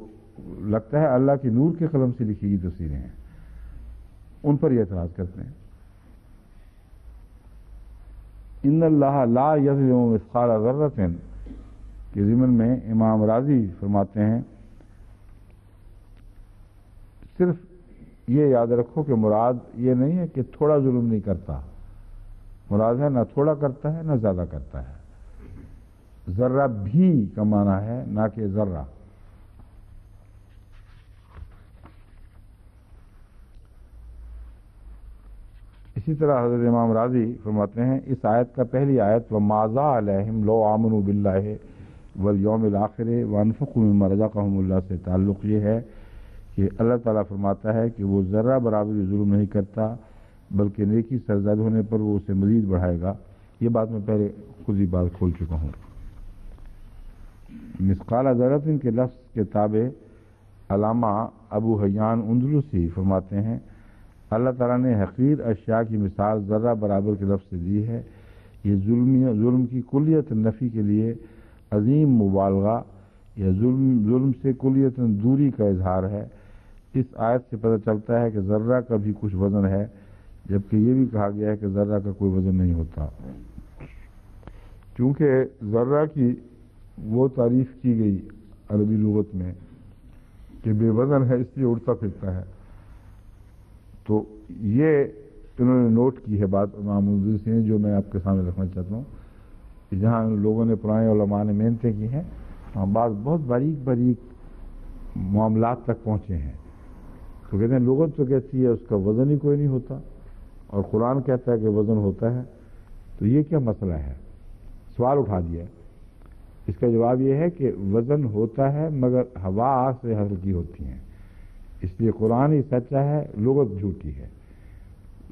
لگتا ہے اللہ کے نور کے قلم سے لکھی گئی تفسیریں ہیں، ان پر یہ اعتراض کرتے ہیں. ان اللہ لا یظلم مثقال ذرۃ کے ضمن میں امام راضی فرماتے ہیں صرف یہ یاد رکھو کہ مراد یہ نہیں ہے کہ تھوڑا ظلم نہیں کرتا، مراد ہے نہ تھوڑا کرتا ہے نہ زیادہ کرتا ہے. ذرہ بھی کا معنی ہے نہ کہ ذرہ. اسی طرح حضرت امام راضی فرماتے ہیں اس آیت کا پہلی آیت وَمَاذَا عَلَيْهِمْ لَوْ آمَنُوا بِاللَّهِ وَالْيَوْمِ الْآخِرِ وَأَنفَقُوا مِمَّا رَزَقَهُمُ اللَّهُ سے تعلق یہ ہے کہ اللہ تعالیٰ فرماتا ہے کہ وہ ذرہ برابر ظلم نہیں کرتا، بلکہ نیکی سرزد ہونے پر وہ اسے مزید بڑھائے گا. یہ بات میں پہلے خود ہی بات کھول چکا ہوں. مسقال ذرۃ کے لفظ کے تابع علامہ ابو حیان اندلسی فرماتے ہیں اللہ تعالیٰ نے حقیر اشیاء کی مثال ذرہ برابر کے لفظ سے دی ہے. یہ ظلم کی کلیت نفی کے لیے عظیم مبالغہ یا ظلم سے کلیت دوری کا اظہار ہے. اس آیت سے پتہ چلتا ہے کہ ذرہ کا بھی کچھ وزن ہے، جبکہ یہ بھی کہا گیا ہے کہ ذرہ کا کوئی وزن نہیں ہوتا. چونکہ ذرہ کی وہ تعریف کی گئی عربی لغت میں کہ بے وزن ہے اس لیے اڑتا پھرتا ہے، تو یہ انہوں نے نوٹ کی ہے بات امام اندلسی نے، جو میں آپ کے سامنے رکھنا چاہتا ہوں کہ جہاں لوگوں نے پرانے علماء نے محنتیں کی ہیں وہاں بعض بہت باریک معاملات تک پہنچے ہیں. تو کہتے ہیں لغت تو کہتی ہے اس کا وزن ہی کوئی نہیں ہوتا، اور قرآن کہتا ہے کہ وزن ہوتا ہے، تو یہ کیا مسئلہ ہے؟ سوال اٹھا دیا. اس کا جواب یہ ہے کہ وزن ہوتا ہے مگر ہوا سے ہلکی ہوتی ہیں، اس لیے قرآن ہی سچا ہے، لغت جھوٹی ہے.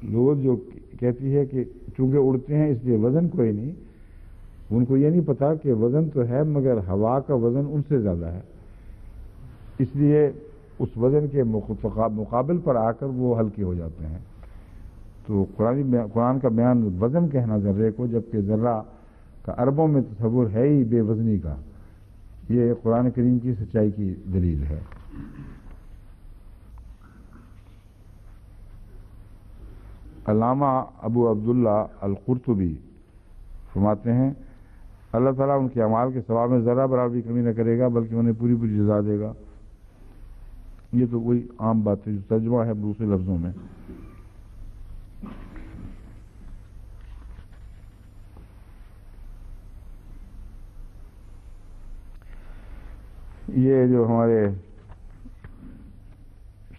لغت جو کہتی ہے کہ چونکہ اڑتے ہیں اس لیے وزن کوئی نہیں، ان کو یہ نہیں پتا کہ وزن تو ہے مگر ہوا کا وزن ان سے زیادہ ہے، اس لیے اس وزن کے مقابل پر آ کر وہ ہلکے ہو جاتے ہیں. تو قرآن کا بیان وزن کہنا ذرے کو، جبکہ ذرہ کا عربوں میں تصور ہے ہی بے وزنی کا، یہ قرآن کریم کی سچائی کی دلیل ہے. علامہ ابو عبداللہ القرطبی فرماتے ہیں اللہ تعالیٰ ان کے اعمال کے ثواب میں ذرہ برابر بھی کمی نہ کرے گا بلکہ انہیں پوری پوری جزا دے گا. یہ تو وہی عام بات ہے جو ترجمہ ہے دوسرے لفظوں میں. یہ جو ہمارے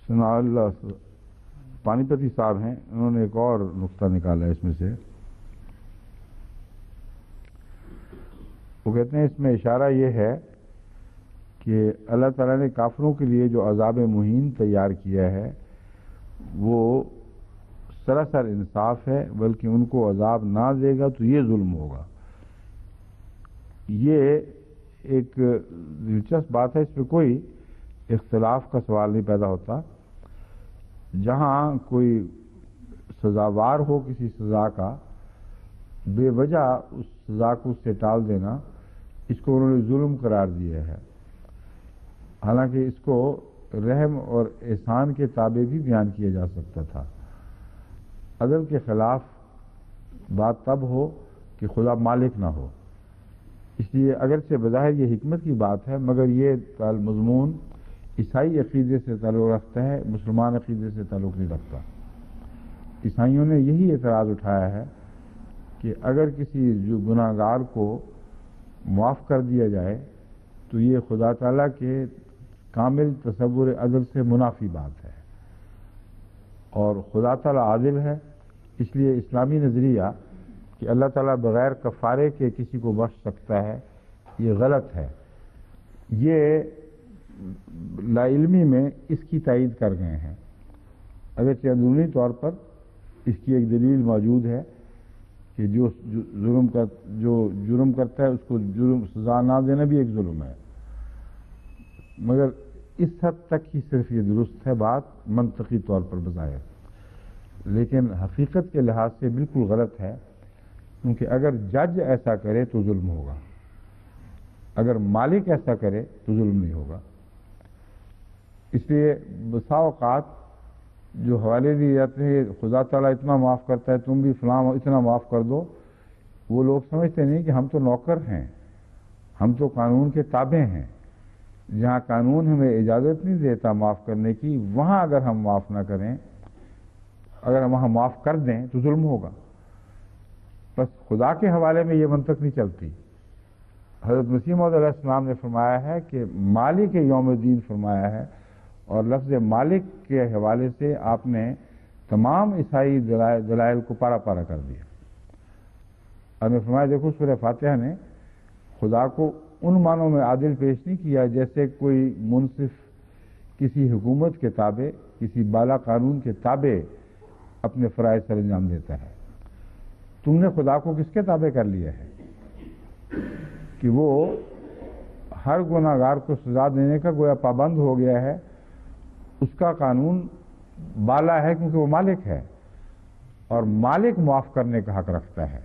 ثناء اللہ پانی پتی صاحب ہیں، انہوں نے ایک اور نقطہ نکالا ہے اس میں سے. وہ کہتے ہیں اس میں اشارہ یہ ہے کہ اللہ تعالیٰ نے کافروں کے لیے جو عذاب مہین تیار کیا ہے وہ سراسر انصاف ہے، بلکہ ان کو عذاب نہ دے گا تو یہ ظلم ہوگا. یہ ایک دلچسپ بات ہے، اس پہ کوئی اختلاف کا سوال نہیں پیدا ہوتا. جہاں کوئی سزاوار ہو کسی سزا کا، بے وجہ اس سزا کو اس سے ٹال دینا، اس کو انہوں نے ظلم قرار دیا ہے. حالانکہ اس کو رحم اور احسان کے تابع بھی بیان کیا جا سکتا تھا. عدل کے خلاف بات تب ہو کہ خدا مالک نہ ہو. اس لیے اگرچہ بظاہر یہ حکمت کی بات ہے مگر یہ مضمون عیسائی عقیدے سے تعلق رکھتا ہے، مسلمان عقیدے سے تعلق نہیں رکھتا. عیسائیوں نے یہی اعتراض اٹھایا ہے کہ اگر کسی جو گناہ گار کو معاف کر دیا جائے تو یہ خدا تعالیٰ کے کامل تصور عدل سے منافی بات ہے، اور خدا تعالیٰ عادل ہے. اس لیے اسلامی نظریہ کہ اللہ تعالیٰ بغیر کفارے کے کسی کو بخش سکتا ہے یہ غلط ہے. یہ لا علمی میں اس کی تائید کر گئے ہیں، اگرچہ اندرونی طور پر اس کی ایک دلیل موجود ہے کہ جو جرم کرتا ہے اس کو جرم سزا نہ دینا بھی ایک ظلم ہے. مگر اس حد تک ہی صرف یہ درست ہے بات منطقی طور پر بظاہر، لیکن حقیقت کے لحاظ سے بالکل غلط ہے، کیونکہ اگر جج ایسا کرے تو ظلم ہوگا، اگر مالک ایسا کرے تو ظلم نہیں ہوگا. اس لیے بسا اوقات جو حوالے دیے جاتے ہیں خدا تعالیٰ اتنا معاف کرتا ہے تم بھی فلاں اتنا معاف کر دو، وہ لوگ سمجھتے نہیں کہ ہم تو نوکر ہیں، ہم تو قانون کے تابع ہیں. جہاں قانون ہمیں اجازت نہیں دیتا معاف کرنے کی، وہاں اگر ہم معاف نہ کریں، اگر ہم وہاں معاف کر دیں تو ظلم ہوگا. بس خدا کے حوالے میں یہ منطق نہیں چلتی. حضرت مسیح موعود علیہ السلام نے فرمایا ہے کہ مالک یوم الدین فرمایا ہے، اور لفظ مالک کے حوالے سے آپ نے تمام عیسائی دلائل کو پارا پارا کر دیا. اور نے فرمایا دیکھو سورہ فاتحہ نے خدا کو ان معنوں میں عادل پیش نہیں کیا جیسے کوئی منصف کسی حکومت کے تابع، کسی بالا قانون کے تابع اپنے فرائض سر انجام دیتا ہے. تم نے خدا کو کس کے تابع کر لیا ہے کہ وہ ہر گناہگار کو سزا دینے کا گویا پابند ہو گیا ہے، اس کا قانون بالا ہے کیونکہ وہ مالک ہے، اور مالک معاف کرنے کا حق رکھتا ہے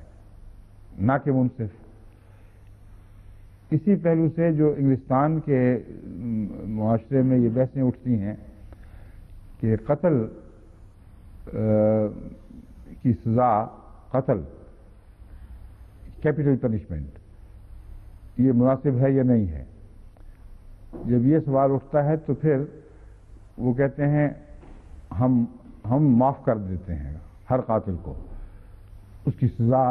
نہ کہ منصف۔ اسی پہلو سے جو انگلستان کے معاشرے میں یہ بحثیں اٹھتی ہیں کہ قتل کی سزا، قتل کیپٹل پنشمنٹ، یہ مناسب ہے یا نہیں ہے، جب یہ سوال اٹھتا ہے تو پھر وہ کہتے ہیں ہم معاف کر دیتے ہیں ہر قاتل کو، اس کی سزا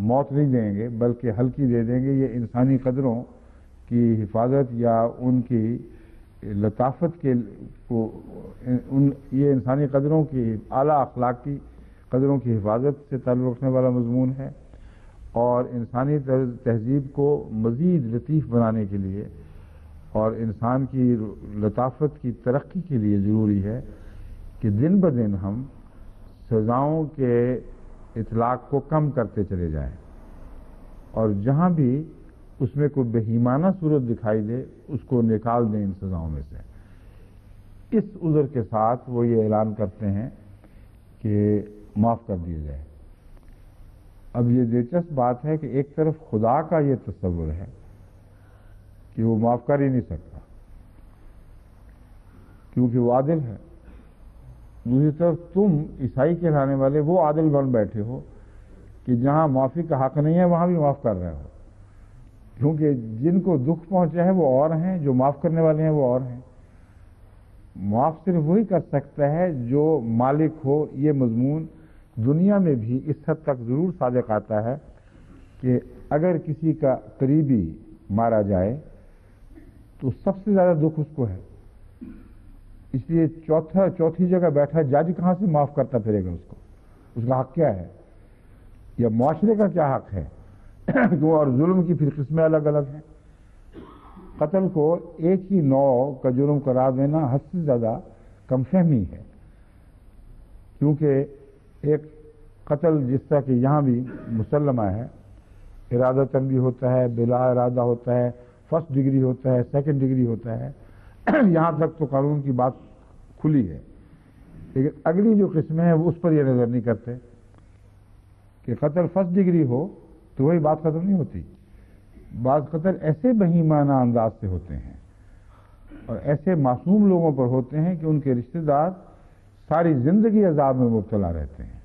موت نہیں دیں گے بلکہ ہلکی دے دیں گے، یہ انسانی قدروں کی حفاظت یا ان کی لطافت کے یہ انسانی قدروں کی اعلیٰ اخلاقی قدروں کی حفاظت سے تعلق رکھنے والا مضمون ہے، اور انسانی تہذیب کو مزید لطیف بنانے کے لیے اور انسان کی لطافت کی ترقی کے لیے ضروری ہے کہ دن بدن ہم سزاؤں کے اطلاق کو کم کرتے چلے جائیں، اور جہاں بھی اس میں کوئی بہیمانہ صورت دکھائی دے اس کو نکال دیں ان سزاؤں میں سے۔ اس عذر کے ساتھ وہ یہ اعلان کرتے ہیں کہ معاف کر دیا جائے۔ اب یہ دلچسپ بات ہے کہ ایک طرف خدا کا یہ تصور ہے کہ وہ معاف کر ہی نہیں سکتا کیونکہ وہ عادل ہے، دوسری طرف تم عیسائی کہلانے والے وہ عادل بن بیٹھے ہو کہ جہاں معافی کا حق نہیں ہے وہاں بھی معاف کر رہے ہو، کیونکہ جن کو دکھ پہنچا ہے وہ اور ہیں، جو معاف کرنے والے ہیں وہ اور ہیں۔ معاف صرف وہی کر سکتا ہے جو مالک ہو۔ یہ مضمون دنیا میں بھی اس حد تک ضرور صادق آتا ہے کہ اگر کسی کا قریبی مارا جائے تو سب سے زیادہ دکھ اس کو ہے، اس لیے چوتھی جگہ بیٹھا جج کہاں سے معاف کرتا پھرے گا اس کو؟ اس کا حق کیا ہے، یا معاشرے کا کیا حق ہے؟ اور ظلم کی پھر قسمیں الگ الگ ہیں۔ قتل کو ایک ہی نوع کا جرم قرار دینا حد سے زیادہ کم فہمی ہے، کیونکہ ایک قتل جس طرح کہ یہاں بھی مسلمہ ہے، ارادتاً بھی ہوتا ہے، بلا ارادہ ہوتا ہے، فرسٹ ڈگری ہوتا ہے، سیکنڈ ڈگری ہوتا ہے، یہاں تک تو قانون کی بات کھلی ہے، لیکن اگلی جو قسمیں ہیں وہ اس پر یہ نظر نہیں کرتے کہ قتل فرسٹ ڈگری ہو تو وہی بات ختم نہیں ہوتی۔ بعض قتل ایسے بہیمانہ انداز سے ہوتے ہیں اور ایسے معصوم لوگوں پر ہوتے ہیں کہ ان کے رشتہ دار ساری زندگی عذاب میں مبتلا رہتے ہیں،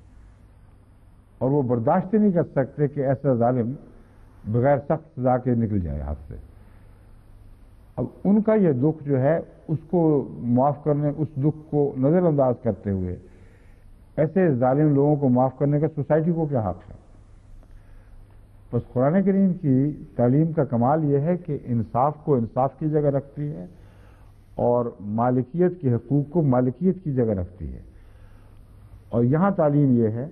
اور وہ برداشت نہیں کر سکتے کہ ایسا ظالم بغیر سخت سزا کے نکل جائے ہاتھ سے۔ اب ان کا یہ دکھ جو ہے اس کو معاف کرنے، اس دکھ کو نظر انداز کرتے ہوئے ایسے ظالم لوگوں کو معاف کرنے کا سوسائٹی کو کیا حق ہے؟ بس قرآن کریم کی تعلیم کا کمال یہ ہے کہ انصاف کو انصاف کی جگہ رکھتی ہے اور مالکیت کے حقوق کو مالکیت کی جگہ رکھتی ہے، اور یہاں تعلیم یہ ہے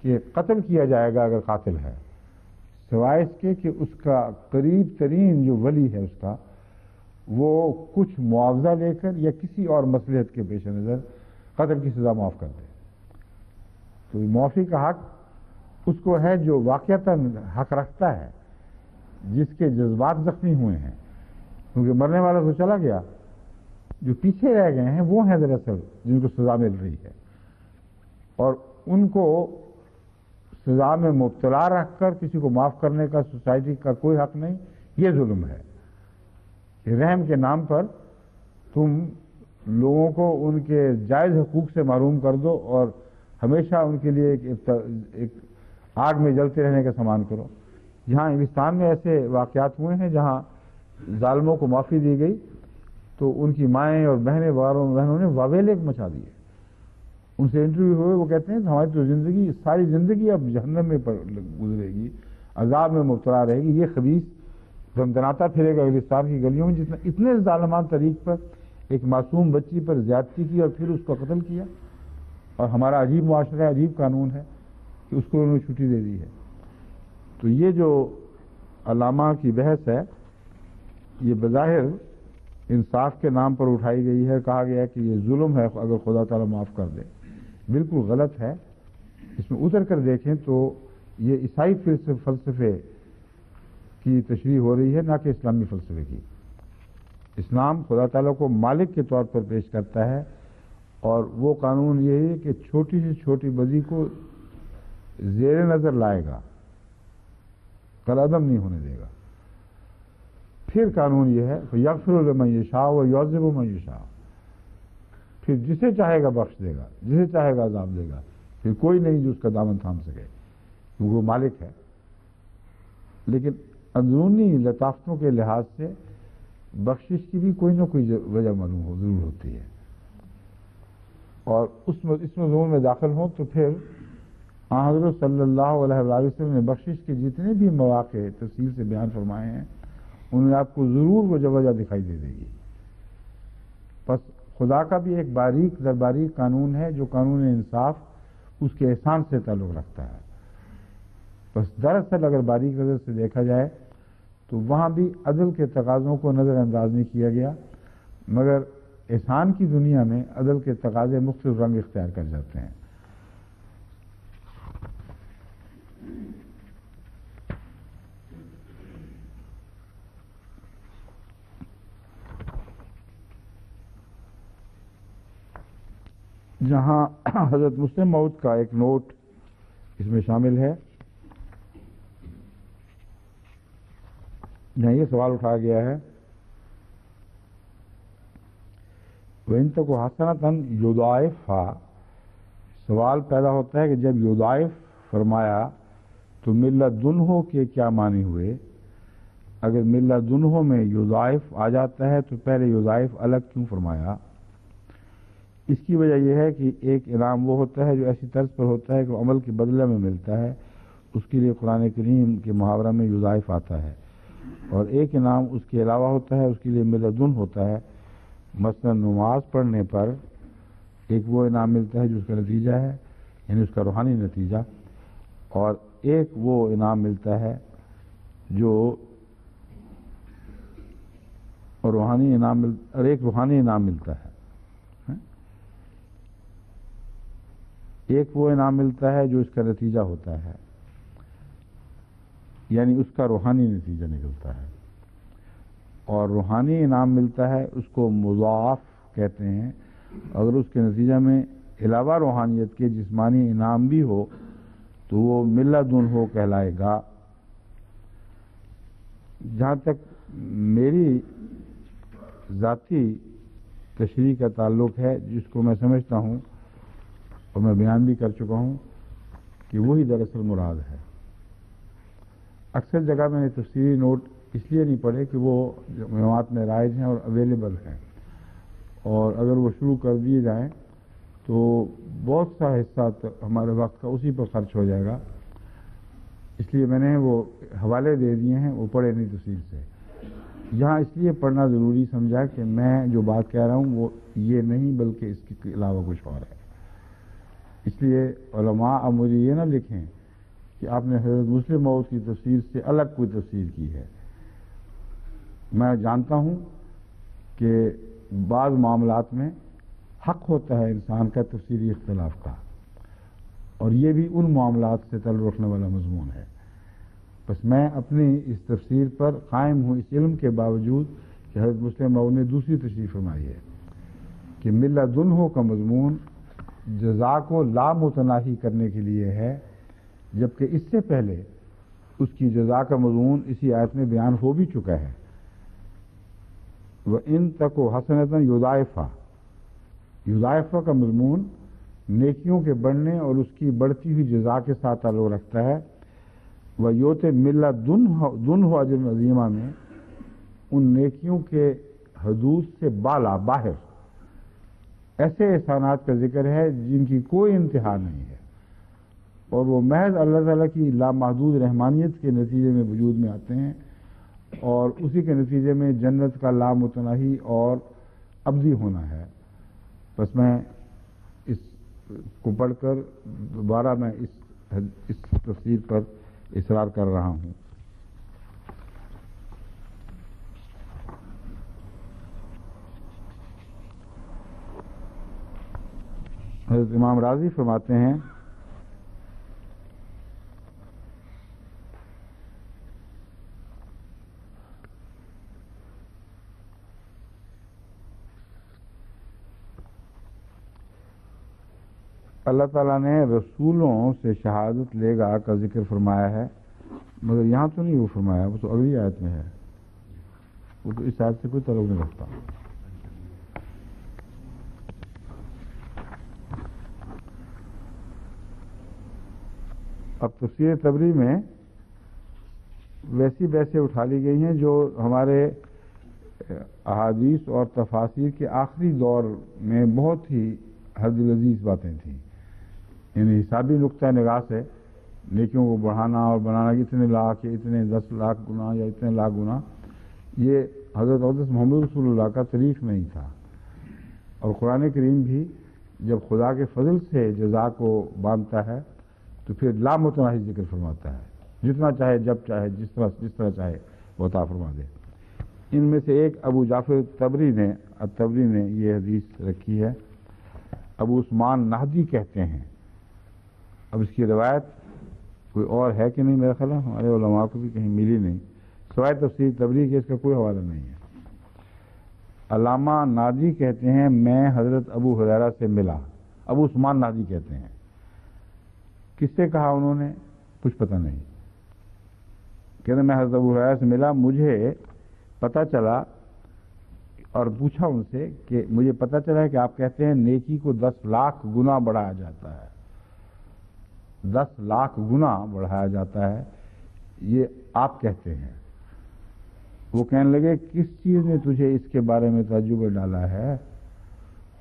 کہ قتل کیا جائے گا اگر قاتل ہے، سوائے اس کے کہ اس کا قریب ترین جو ولی ہے اس کا وہ کچھ معاوضہ لے کر یا کسی اور مصلحت کے پیش نظر قتل کی سزا معاف کر دے۔ تو معافی کا حق اس کو ہے جو واقعتاً حق رکھتا ہے، جس کے جذبات زخمی ہوئے ہیں، کیونکہ مرنے والا تو چلا گیا، جو پیچھے رہ گئے ہیں وہ ہیں دراصل جن کو سزا مل رہی ہے، اور ان کو سزا میں مبتلا رکھ کر کسی کو معاف کرنے کا سوسائٹی کا کوئی حق نہیں۔ یہ ظلم ہے کہ رحم کے نام پر تم لوگوں کو ان کے جائز حقوق سے محروم کر دو اور ہمیشہ ان کے لیے ایک آگ میں جلتے رہنے کا سامان کرو۔ یہاں انگلستان میں ایسے واقعات ہوئے ہیں جہاں ظالموں کو معافی دی گئی تو ان کی مائیں اور بہنوں نے واویلے مچا دیے۔ ان سے انٹرویو ہوئے، وہ کہتے ہیں ہماری تو زندگی، ساری زندگی اب جہنم میں گزرے گی، عذاب میں مبتلا رہے گی، یہ خبیث دندناتا پھرے گا انگلستان کی گلیوں میں، جتنا اتنے ظالمان طریق پر ایک معصوم بچی پر زیادتی کی اور پھر اس کو قتل کیا، اور ہمارا عجیب معاشرہ ہے، عجیب قانون ہے کہ اس کو انہوں نے چھٹی دے دی ہے۔ تو یہ جو علامہ کی بحث ہے یہ بظاہر انصاف کے نام پر اٹھائی گئی ہے، کہا گیا ہے کہ یہ ظلم ہے اگر خدا تعالیٰ معاف کر دے، بالکل غلط ہے۔ اس میں اتر کر دیکھیں تو یہ عیسائی فلسفے کی تشریح ہو رہی ہے، نہ کہ اسلامی فلسفے کی۔ اسلام خدا تعالیٰ کو مالک کے طور پر پیش کرتا ہے، اور وہ قانون یہی ہے کہ چھوٹی سے چھوٹی بدی کو زیر نظر لائے گا، کالعدم نہیں ہونے دے گا۔ پھر قانون یہ ہے یغفر لمن یشاء و یعذب من یشاء، پھر جسے چاہے گا بخش دے گا، جسے چاہے گا عذاب دے گا، پھر کوئی نہیں جو اس کا دامن تھام سکے، کیونکہ وہ مالک ہے۔ لیکن اندرونی لطافتوں کے لحاظ سے بخشش کی بھی کوئی نہ کوئی وجہ معلوم ضرور ہوتی ہے، اور اس مضمون میں داخل ہوں تو پھر حضرت صلی اللہ علیہ وآلہ وسلم نے بخشش کے جتنے بھی مواقع تفصیل سے بیان فرمائے ہیں، ان میں آپ کو ضرور وجہ دکھائی دے گی۔ بس خدا کا بھی ایک باریک در باریک قانون ہے جو قانون انصاف اس کے احسان سے تعلق رکھتا ہے۔ بس دراصل اگر باریک نظر سے دیکھا جائے تو وہاں بھی عدل کے تقاضوں کو نظر انداز نہیں کیا گیا، مگر احسان کی دنیا میں عدل کے تقاضے مختلف رنگ اختیار کر جاتے ہیں۔ جہاں حضرت مسلم موعود کا ایک نوٹ اس میں شامل ہے، جہاں یہ سوال اٹھایا گیا ہے وَإِن تَكُ حَسَنَةً يُضَاعِفْهَا، سوال پیدا ہوتا ہے کہ جب یضاعف فرمایا تو ملدنہ کے کیا معنی ہوئے؟ اگر ملدنہ میں یضاعف آ جاتا ہے تو پہلے یضاعف الگ کیوں فرمایا؟ اس کی وجہ یہ ہے کہ ایک انعام وہ ہوتا ہے جو ایسی طرز پر ہوتا ہے کہ وہ عمل کے بدلے میں ملتا ہے، اس کے لیے قرآن کریم کے محاورہ میں یضاعف آتا ہے، اور ایک انعام اس کے علاوہ ہوتا ہے، اس کے لیے ملدن ہوتا ہے۔ مثلا نماز پڑھنے پر ایک وہ انعام ملتا ہے جو اس کا نتیجہ ہے، یعنی اس کا روحانی نتیجہ، اور ایک وہ انعام ملتا ہے جو روحانی انعام ملتا ہے، ایک وہ انعام ملتا ہے جو اس کا نتیجہ ہوتا ہے، یعنی اس کا روحانی نتیجہ نکلتا ہے، اور روحانی انعام ملتا ہے اس کو مضاعف کہتے ہیں۔ اگر اس کے نتیجہ میں علاوہ روحانیت کے جسمانی انعام بھی ہو تو وہ ملدن ہو کہلائے گا۔ جہاں تک میری ذاتی تشریح کا تعلق ہے، جس کو میں سمجھتا ہوں اور میں بیان بھی کر چکا ہوں کہ وہی دراصل مراد ہے۔ اکثر جگہ میں نے تفسیری نوٹ اس لیے نہیں پڑھے کہ وہ مواد میں رائج ہیں اور اویلیبل ہیں، اور اگر وہ شروع کر دیے جائیں تو بہت سا حصہ ہمارے وقت کا اسی پر خرچ ہو جائے گا، اس لیے میں نے وہ حوالے دے دیے ہیں، وہ پڑھے نہیں تفصیل سے۔ یہاں اس لیے پڑھنا ضروری سمجھا کہ میں جو بات کہہ رہا ہوں وہ یہ نہیں بلکہ اس کے علاوہ کچھ اور ہے۔ اس لیے علماء اب مجھے یہ نہ لکھیں کہ آپ نے حضرت مسلم موعود کی تفسیر سے الگ کوئی تفسیر کی ہے۔ میں جانتا ہوں کہ بعض معاملات میں حق ہوتا ہے انسان کا تفسیری اختلاف کا، اور یہ بھی ان معاملات سے تعلق رکھنے والا مضمون ہے۔ بس میں اپنی اس تفسیر پر قائم ہوں، اس علم کے باوجود کہ حضرت مسلم موعود نے دوسری تشریح فرمائی ہے کہ ملدنہ کا مضمون جزا کو لامتناہی کرنے کے لیے ہے، جبکہ اس سے پہلے اس کی جزا کا مضمون اسی آیت میں بیان ہو بھی چکا ہے۔ وَإِن تَكُ حَسَنَةً يُضَاعِفْهَا، یضاعفہ کا مضمون نیکیوں کے بڑھنے اور اس کی بڑھتی ہوئی جزا کے ساتھ تعلق رکھتا ہے۔ وَيُؤْتِ مِلَّدُنْهُ أَجْرًا عَظِيمًا میں ان نیکیوں کے حدود سے باہر ایسے احسانات کا ذکر ہے جن کی کوئی انتہا نہیں ہے، اور وہ محض اللہ تعالیٰ کی لامحدود رحمانیت کے نتیجے میں وجود میں آتے ہیں، اور اسی کے نتیجے میں جنت کا لامتناہی اور ابدی ہونا ہے۔ بس میں اس کو پڑھ کر دوبارہ میں اس تفسیر پر اصرار کر رہا ہوں۔ حضرت امام راضی فرماتے ہیں اللہ تعالیٰ نے رسولوں سے شہادت لے گا کا ذکر فرمایا ہے، مگر یہاں تو نہیں وہ فرمایا، وہ تو اگلی آیت میں ہے، وہ تو اس آیت سے کوئی تعلق نہیں رکھتا۔ اب تفسیر تبری میں ویسی بحثیں اٹھا لی گئی ہیں جو ہمارے احادیث اور تفاسیر کے آخری دور میں بہت ہی حد لذیذ باتیں تھیں، یعنی حسابی نقطہ نگاہ سے نیکیوں کو بڑھانا اور بنانا کہ اتنے لاکھ یا اتنے 10 لاکھ گنا یا اتنے لاکھ گنا، یہ حضرت اقدس محمد رسول اللہ کا طریق نہیں تھا۔ اور قرآن کریم بھی جب خدا کے فضل سے جزا کو باندھتا ہے تو پھر لا متناہی ذکر فرماتا ہے، جتنا چاہے جب چاہے جس طرح چاہے وہ عطا فرما دے۔ ان میں سے ایک ابو جعفر تبری نے یہ حدیث رکھی ہے، ابو عثمان نہدی کہتے ہیں۔ اب اس کی روایت کوئی اور ہے کہ نہیں، میرا خیال ہے ہمارے علماء کو بھی کہیں ملی نہیں، سوائے تفسیر تبری کے اس کا کوئی حوالہ نہیں ہے۔ علامہ نادی کہتے ہیں میں حضرت ابو ہریرہ سے ملا، ابو عثمان نادی کہتے ہیں، کس سے کہا انہوں نے کچھ پتہ نہیں، کہتے ہیں میں حضرت ابو ہریرہ سے ملا، مجھے پتہ چلا اور پوچھا ان سے کہ مجھے پتہ چلا ہے کہ آپ کہتے ہیں نیکی کو 10 لاکھ گنا بڑھایا جاتا ہے، 10 لاکھ گنا بڑھایا جاتا ہے، یہ آپ کہتے ہیں۔ وہ کہنے لگے کس چیز نے تجھے اس کے بارے میں تعجب میں ڈالا ہے؟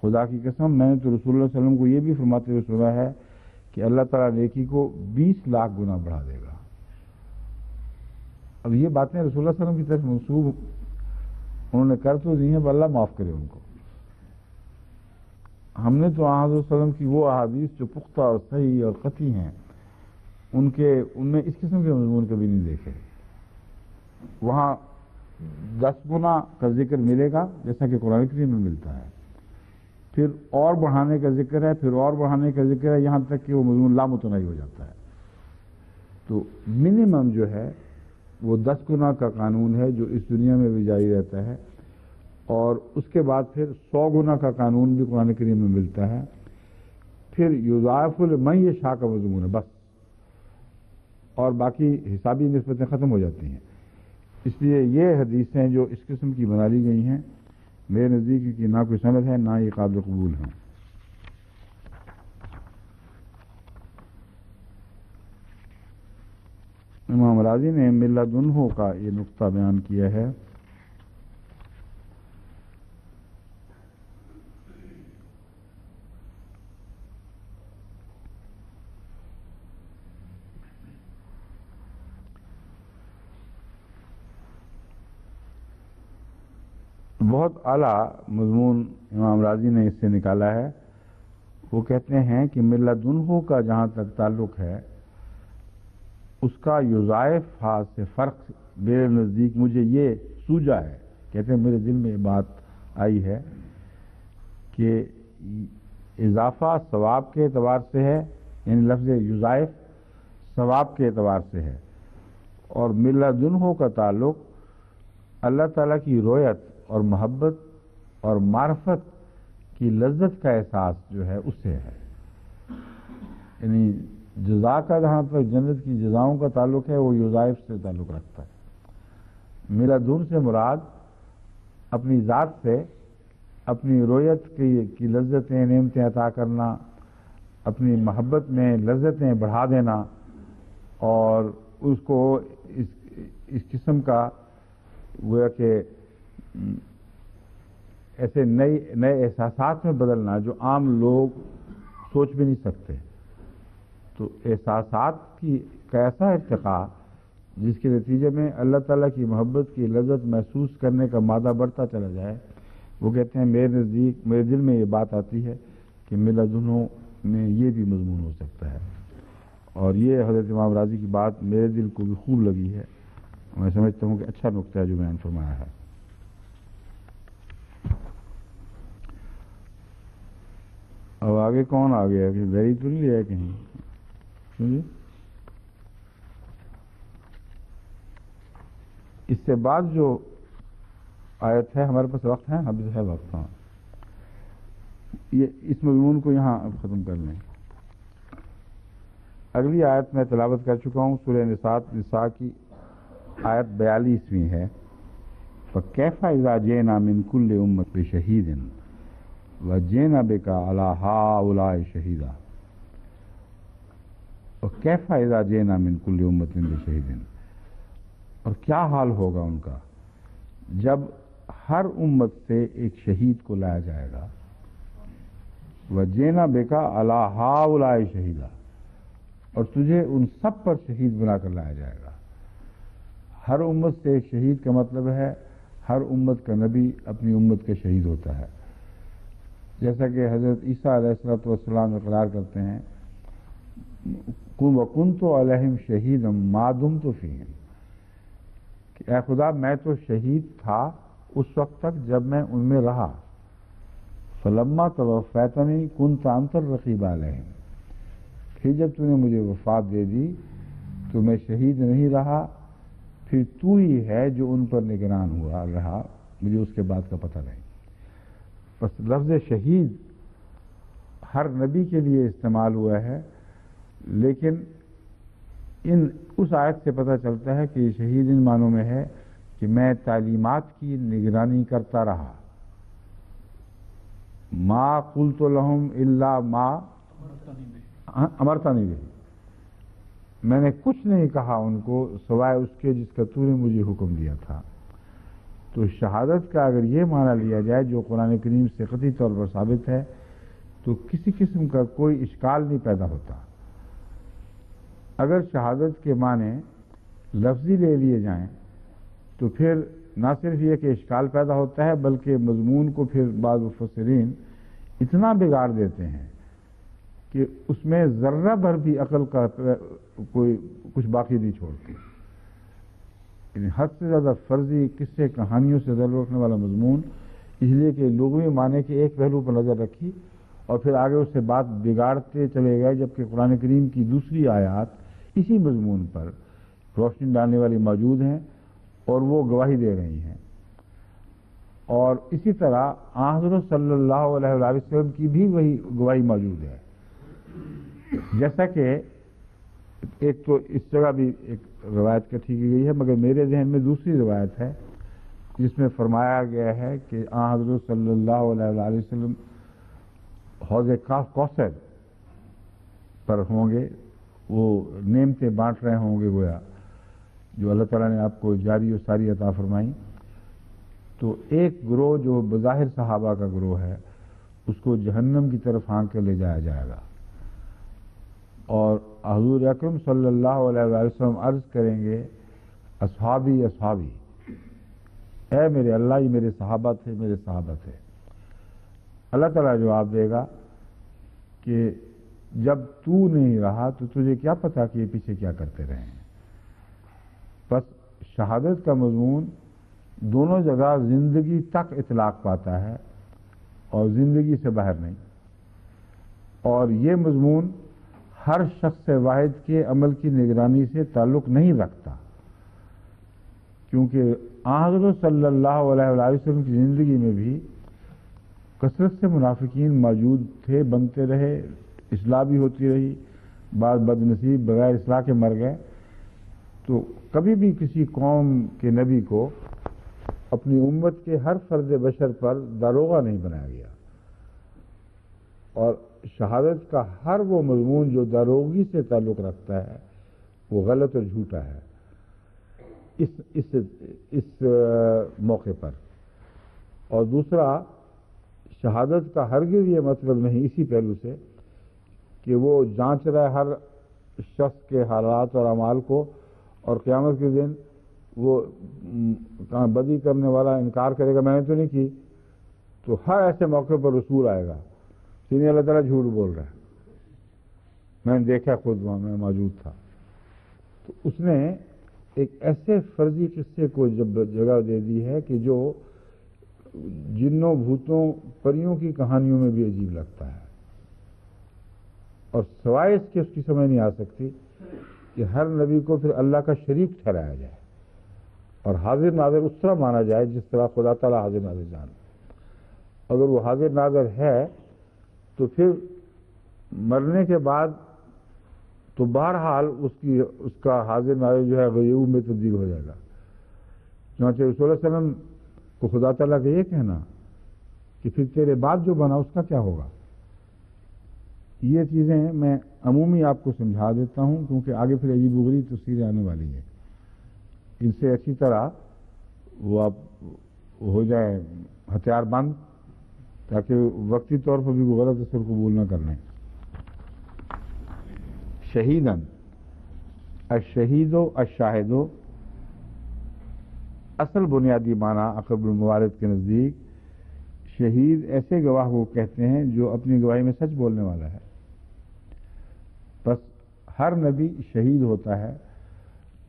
خدا کی قسم میں نے تو رسول اللہ صلی اللہ علیہ وسلم کو یہ بھی فرماتے ہوئے سنا ہے کہ اللہ تعالیٰ نیکی کو 20 لاکھ گنا بڑھا دے گا۔ اب یہ باتیں رسول اللہ صلی اللہ علیہ وسلم کی طرف منسوب انہوں نے کر تو دی ہیں، پر اللہ معاف کرے ان کو۔ ہم نے تو حضرت صلی اللہ علیہ وسلم کی وہ احادیث جو پختہ اور صحیح اور قطعی ہیں ان میں اس قسم کے مضمون کبھی نہیں دیکھے۔ وہاں 10 گنا کا ذکر ملے گا جیسا کہ قرآن کریم میں ملتا ہے، پھر اور بڑھانے کا ذکر ہے، پھر اور بڑھانے کا ذکر ہے، یہاں تک کہ وہ مضمون لامتناہی ہو جاتا ہے۔ تو منیمم جو ہے وہ 10 گنا کا قانون ہے جو اس دنیا میں بھی جاری رہتا ہے، اور اس کے بعد پھر 100 گنا کا قانون بھی قرآن کریم میں ملتا ہے، پھر یضاعف لمن یشاء کا مضمون ہے بس، اور باقی حسابی نسبتیں ختم ہو جاتی ہیں۔ اس لیے یہ حدیثیں جو اس قسم کی بنا لی گئی ہیں میرے نزدیک کی نہ کوئی سند ہے نہ یہ قابل قبول ہیں۔ امام راضی نے ملت انہوں کا یہ نقطہ بیان کیا ہے۔ بہت اعلیٰ مضمون امام راضی نے اس سے نکالا ہے۔ وہ کہتے ہیں کہ ملت انہوں کا جہاں تک تعلق ہے اس کا یضاعف ہا سے فرق میرے نزدیک مجھے یہ سوجا ہے، کہتے ہیں میرے دل میں یہ بات آئی ہے کہ اضافہ ثواب کے اعتبار سے ہے، یعنی لفظ یضاعف ثواب کے اعتبار سے ہے، اور ملت انہوں کا تعلق اللہ تعالیٰ کی رویت اور محبت اور معرفت کی لذت کا احساس جو ہے اس سے ہے۔ یعنی جزا کا جہاں تک جنت کی جزاؤں کا تعلق ہے وہ یضاعف سے تعلق رکھتا ہے۔ میرا دون سے مراد اپنی ذات سے اپنی رویت کی لذتیں نعمتیں عطا کرنا، اپنی محبت میں لذتیں بڑھا دینا، اور اس کو اس قسم کا گویا کہ ایسے نئے احساسات میں بدلنا جو عام لوگ سوچ بھی نہیں سکتے۔ تو احساسات کا ایسا ارتقاء جس کے نتیجے میں اللہ تعالیٰ کی محبت کی لذت محسوس کرنے کا مادہ بڑھتا چلا جائے، وہ کہتے ہیں میرے دل میں یہ بات آتی ہے کہ ملت انہوں میں یہ بھی مضمون ہو سکتا ہے، اور یہ حضرت امام راضی کی بات میرے دل کو بھی خوب لگی ہے۔ میں سمجھتا ہوں کہ اچھا نقطہ ہے جو بیان فرمایا ہے۔ اب آگے کون آ گیا کہ ویری تو نہیں لیا کہیں؟ سمجھے؟ اس سے بعد جو آیت ہے، ہمارے پاس وقت ہے، ابھی ہے وقت، ہاں، یہ اس مضمون کو یہاں اب ختم کر لیں۔ اگلی آیت میں تلاوت کر چکا ہوں، سورہ نساء کی آیت 42ویں ہے۔ فَكَيْفَ إِذَا جِئْنَا مِنْ كُلِّ أُمَّةٍ بِشَهِيدٍ وَجِئْنَا بِكَ عَلَى هَؤُلَاءِ شَهِيدًا۔ وَكَيْفَ إِذَا جِئْنَا مِنْ كُلِّ أُمَّةٍ بِشَهِيدٍ، اور کیا حال ہوگا ان کا جب ہر امت سے ایک شہید کو لایا جائے گا۔ وَجِئْنَا بِكَ عَلَى هَؤُلَاءِ شَهِيدًا، اور تجھے ان سب پر شہید بنا کر لایا جائے گا۔ ہر امت سے ایک شہید کا مطلب ہے ہر امت کا نبی اپنی امت کا شہید ہوتا ہے، جیسا کہ حضرت عیسیٰ علیہ السلام اقرار کرتے ہیں وَكُنْتُ عَلَيْهِمْ شَهِيدًا مَا دُمْتُ فِيهِمْ، کہ اے خدا میں تو شہید تھا اس وقت تک جب میں ان میں رہا۔ فَلَمَّا تَوَفَّيْتَنِي كُنْتَ أَنْتَ الرَّقِيبَ عَلَيْهِمْ، پھر جب تو نے مجھے وفات دے دی تو میں شہید نہیں رہا، پھر تو ہی ہے جو ان پر نگران ہوا رہا، مجھے اس کے بعد کا پتہ نہیں۔ بس لفظ شہید ہر نبی کے لیے استعمال ہوا ہے، لیکن اس آیت سے پتہ چلتا ہے کہ یہ شہید ان معنوں میں ہے کہ میں تعلیمات کی نگرانی کرتا رہا۔ ما قلت لهم الا ما امرتنی بہ، میں نے کچھ نہیں کہا ان کو سوائے اس کے جس کا تو نے مجھے حکم دیا تھا۔ تو شہادت کا اگر یہ معنی لیا جائے جو قرآن کریم سے قطعی طور پر ثابت ہے تو کسی قسم کا کوئی اشکال نہیں پیدا ہوتا۔ اگر شہادت کے معنی لفظی لے لیے جائیں تو پھر نہ صرف یہ کہ اشکال پیدا ہوتا ہے بلکہ مضمون کو پھر بعض مفسرین اتنا بگاڑ دیتے ہیں کہ اس میں ذرہ بھر بھی عقل کا کوئی کچھ باقی نہیں چھوڑتی۔ یعنی حد سے زیادہ فرضی قصے کہانیوں سے تعلق رکھنے والا مضمون، اس لیے کہ لغوی معنی کے ایک پہلو پر نظر رکھی اور پھر آگے اس سے بات بگاڑتے چلے گئے، جبکہ قرآن کریم کی دوسری آیات اسی مضمون پر روشنی ڈالنے والی موجود ہیں اور وہ گواہی دے رہی ہیں۔ اور اسی طرح حضرت صلی اللہ علیہ وآلہ وسلم کی بھی وہی گواہی موجود ہے، جیسا کہ ایک تو اس جگہ بھی ایک روایت کٹھی کی گئی ہے، مگر میرے ذہن میں دوسری روایت ہے جس میں فرمایا گیا ہے کہ حضرت صلی اللہ علیہ وآلہ وسلم حوض کوثر پر ہوں گے، وہ نعمتیں بانٹ رہے ہوں گے گویا جو اللہ تعالیٰ نے آپ کو جاری و ساری عطا فرمائی۔ تو ایک گروہ جو بظاہر صحابہ کا گروہ ہے اس کو جہنم کی طرف ہانک کے لے جایا جائے گا، اور حضور اکرم صلی اللہ علیہ وآلہ وسلم عرض کریں گے اصحابی اصحابی، اے میرے اللہ یہ میرے صحابہ تھے، میرے صحابہ تھے۔ اللہ تعالیٰ جواب دے گا کہ جب تو نہیں رہا تو تجھے کیا پتا کہ یہ پیچھے کیا کرتے رہے ہیں۔ بس شہادت کا مضمون دونوں جگہ زندگی تک اطلاق پاتا ہے اور زندگی سے باہر نہیں، اور یہ مضمون ہر شخص واحد کے عمل کی نگرانی سے تعلق نہیں رکھتا، کیونکہ حضرت صلی اللہ علیہ وآلہ وسلم کی زندگی میں بھی کثرت سے منافقین موجود تھے، بنتے رہے، اصلاح بھی ہوتی رہی، بعض بد نصیب بغیر اصلاح کے مر گئے۔ تو کبھی بھی کسی قوم کے نبی کو اپنی امت کے ہر فرد بشر پر داروغہ نہیں بنایا گیا، اور شہادت کا ہر وہ مضمون جو داروغی سے تعلق رکھتا ہے وہ غلط اور جھوٹا ہے اس موقع پر۔ اور دوسرا، شہادت کا ہرگز یہ مطلب نہیں اسی پہلو سے کہ وہ جانچ رہا ہے ہر شخص کے حالات اور اعمال کو، اور قیامت کے دن وہ بدی کرنے والا انکار کرے گا میں نے تو نہیں کی، تو ہر ایسے موقع پر رسول آئے گا کہ اللہ تعالیٰ جھوٹ بول رہا ہے، میں نے دیکھا خود وہاں میں موجود تھا۔ تو اس نے ایک ایسے فرضی قصے کو جب جگہ دے دی ہے کہ جو جنوں بھوتوں پریوں کی کہانیوں میں بھی عجیب لگتا ہے، اور سوائے اس کے اس کی سمجھ نہیں آ سکتی کہ ہر نبی کو پھر اللہ کا شریک ٹھہرایا جائے اور حاضر ناظر اس طرح مانا جائے جس طرح خدا تعالیٰ حاضر ناظر جان۔ اگر وہ حاضر ناظر ہے تو پھر مرنے کے بعد تو بہرحال اس کا حاضر ناظر جو ہے غیوب میں تبدیل ہو جائے گا. چنانچہ رسول اللہ علیہ وسلم کو خدا تعالیٰ کا یہ کہنا کہ پھر تیرے بعد جو بنا اس کا کیا ہوگا، یہ چیزیں میں عمومی آپ کو سمجھا دیتا ہوں کیونکہ آگے پھر عجیب و غریب تفسیریں آنے والی ہے. ان سے اچھی طرح وہ آپ ہو جائے ہتھیار بند تاکہ وقتی طور پر بھی وہ غلط اثر قبول نہ کر لیں. شہیدن، الشہید و الشاہد، اصل بنیادی معنی اقرب الموارد کے نزدیک شہید ایسے گواہ کو کہتے ہیں جو اپنی گواہی میں سچ بولنے والا ہے. بس ہر نبی شہید ہوتا ہے،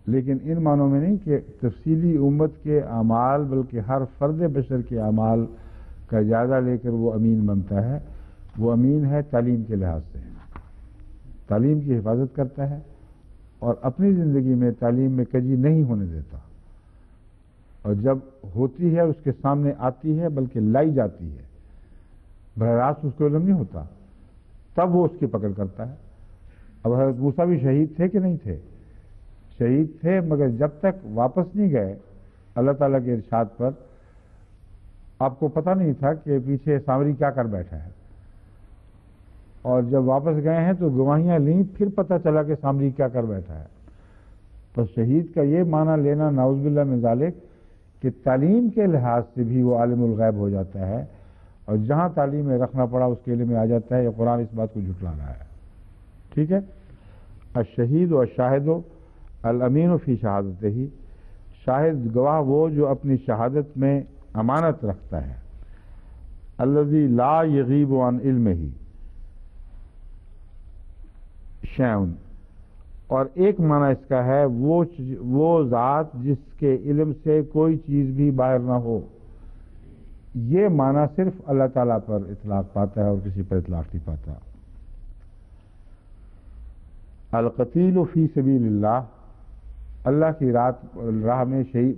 لیکن ان معنوں میں نہیں کہ تفصیلی امت کے اعمال بلکہ ہر فرد بشر کے اعمال کا جائزہ لے کر وہ امین بنتا ہے. وہ امین ہے تعلیم کے لحاظ سے، تعلیم کی حفاظت کرتا ہے اور اپنی زندگی میں تعلیم میں کجی نہیں ہونے دیتا، اور جب ہوتی ہے اس کے سامنے آتی ہے بلکہ لائی جاتی ہے، براہ راست اس کو علم نہیں ہوتا، تب وہ اس کی پکڑ کرتا ہے. اب حضرت موسیٰ بھی شہید تھے کہ نہیں تھے؟ شہید تھے، مگر جب تک واپس نہیں گئے اللہ تعالیٰ کے ارشاد پر آپ کو پتہ نہیں تھا کہ پیچھے سامری کیا کر بیٹھا ہے، اور جب واپس گئے ہیں تو گواہیاں لیں، پھر پتہ چلا کہ سامری کیا کر بیٹھا ہے. تو شہید کا یہ معنی لینا نعوذ باللہ من ذالک کہ تعلیم کے لحاظ سے بھی وہ عالم الغیب ہو جاتا ہے، اور جہاں تعلیم میں رکھنا پڑا اس کے علم میں آ جاتا ہے. یہ قرآن اس بات کو جھٹلا رہا ہے. ٹھیک ہے. الشہید و الشاہد الامین فی شہادتہ، شاہد گواہ وہ جو اپنی شہادت میں امانت رکھتا ہے. الذی لا یغیب عن علمہ شیء، اور ایک معنی اس کا ہے وہ ذات جس کے علم سے کوئی چیز بھی باہر نہ ہو. یہ معنی صرف اللہ تعالیٰ پر اطلاق پاتا ہے اور کسی پر اطلاق نہیں پاتا. القتیل فی سبیل اللہ، اللہ کی راہ میں شہید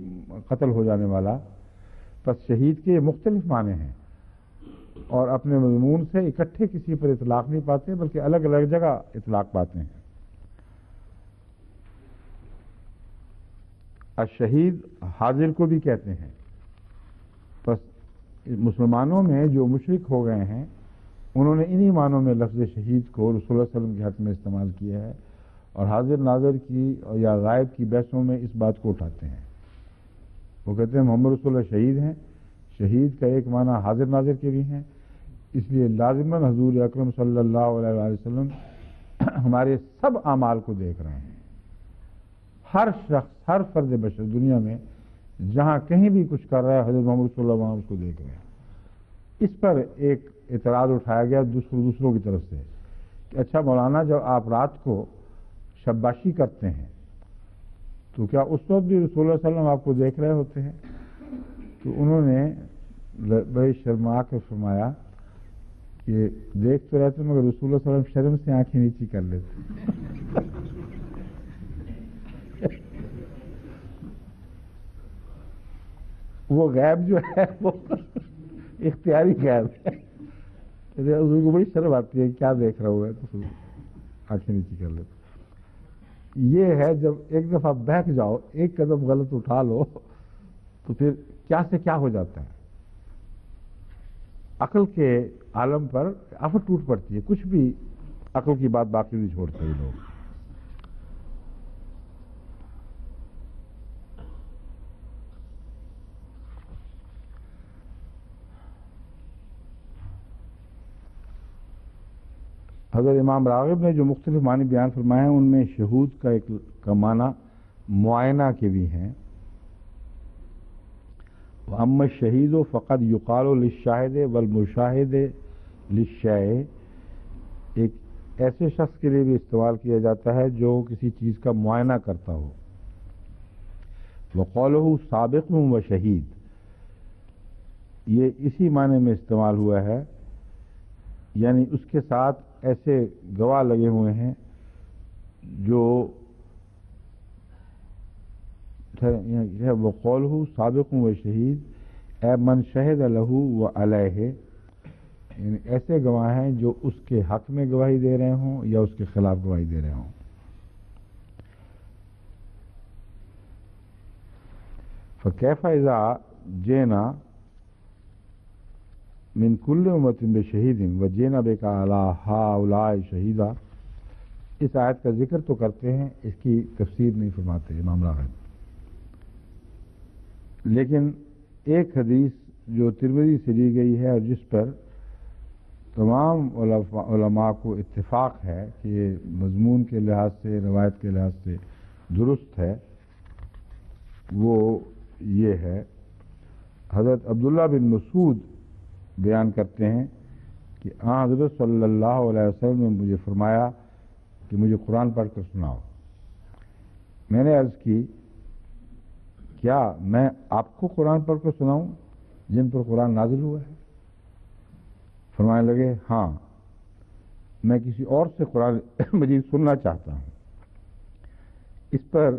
قتل ہو جانے والا. پس شہید کے مختلف معنی ہیں اور اپنے مضمون سے اکٹھے کسی پر اطلاق نہیں پاتے بلکہ الگ الگ جگہ اطلاق پاتے ہیں. الشہید حاضر کو بھی کہتے ہیں. بس مسلمانوں میں جو مشرک ہو گئے ہیں انہوں نے انہی معنوں میں لفظ شہید کو رسول اللہ صلی اللہ علیہ وسلم کے حق میں استعمال کیا ہے، اور حاضر ناظر کی یا غائب کی بحثوں میں اس بات کو اٹھاتے ہیں. وہ کہتے ہیں محمد رسول اللہ شہید ہیں. شہید کا ایک معنی حاضر ناظر کے بھی ہیں، اس لیے لازماً حضور اکرم صلی اللہ علیہ وآلہ وسلم ہمارے سب اعمال کو دیکھ رہے ہیں. ہر شخص، ہر فرد بشر دنیا میں جہاں کہیں بھی کچھ کر رہا ہے حضرت محمد صلی اللہ علیہ وسلم اس کو دیکھ رہے ہیں. اس پر ایک اعتراض اٹھایا گیا دوسروں کی طرف سے کہ اچھا مولانا، جب آپ رات کو شباشی کرتے ہیں تو کیا اس وقت بھی رسول اللہ صلی اللہ علیہ وسلم آپ کو دیکھ رہے ہوتے ہیں؟ تو انہوں نے بڑے شرما کے فرمایا کہ دیکھ تو رہتے مگر رسول اللہ صلی اللہ علیہ وسلم شرم سے آنکھیں نیچی کر لیتے. وہ غیب جو ہے وہ اختیاری غیب ہے. حضور کو بڑی شرم آتی ہے کیا دیکھ رہا ہوا ہے تو آنکھیں نیچی کر لیتے. یہ ہے جب ایک دفعہ بہک جاؤ، ایک قدم غلط اٹھا لو تو پھر کیا سے کیا ہو جاتا ہے. عقل کے عالم پر آفت ٹوٹ پڑتی ہے، کچھ بھی عقل کی بات باقی نہیں چھوڑتے یہ لوگ. حضرت امام راغب نے جو مختلف معنی بیان فرمائے ہیں ان میں شہود کا معنی معائنہ کے بھی ہیں. وَأَمَّا الشَّهِيدُ فَقَدْ يُقَالُ لِلشَّاهِدِ وَالْمُشَاهِدِ لِلشَّيْءِ، ایک ایسے شخص کے لیے بھی استعمال کیا جاتا ہے جو کسی چیز کا معائنہ کرتا ہو. وَقَالُهُ سَابِقٌ وَشَهِيدٌ، یہ اسی معنی میں استعمال ہوا ہے، یعنی اس کے ساتھ ایسے گواہ لگے ہوئے ہیں جو وَقَالُهُ سَابِقٌ وَشَهِيدٌ اے من شہد لہو و علیہ، یعنی ایسے گواہ ہیں جو اس کے حق میں گواہی دے رہے ہوں یا اس کے خلاف گواہی دے رہے ہوں. فکیف اذا جینا من کل امت بشہید وجینا بک علی ہؤلاء شہیدا. اس آیت کا ذکر تو کرتے ہیں، اس کی تفسیر نہیں فرماتے امام راغب. لیکن ایک حدیث جو ترمذی سے لی گئی ہے اور جس پر تمام علماء کو اتفاق ہے کہ یہ مضمون کے لحاظ سے، روایت کے لحاظ سے درست ہے، وہ یہ ہے. حضرت عبداللہ بن مسعود بیان کرتے ہیں کہ حضرت صلی اللہ علیہ وسلم نے مجھے فرمایا کہ مجھے قرآن پڑھ کر سناؤ. میں نے عرض کی کیا میں آپ کو قرآن پڑھ کر سناؤں جن پر قرآن نازل ہوا ہے؟ فرمانے لگے ہاں، میں کسی اور سے قرآن مجید سننا چاہتا ہوں. اس پر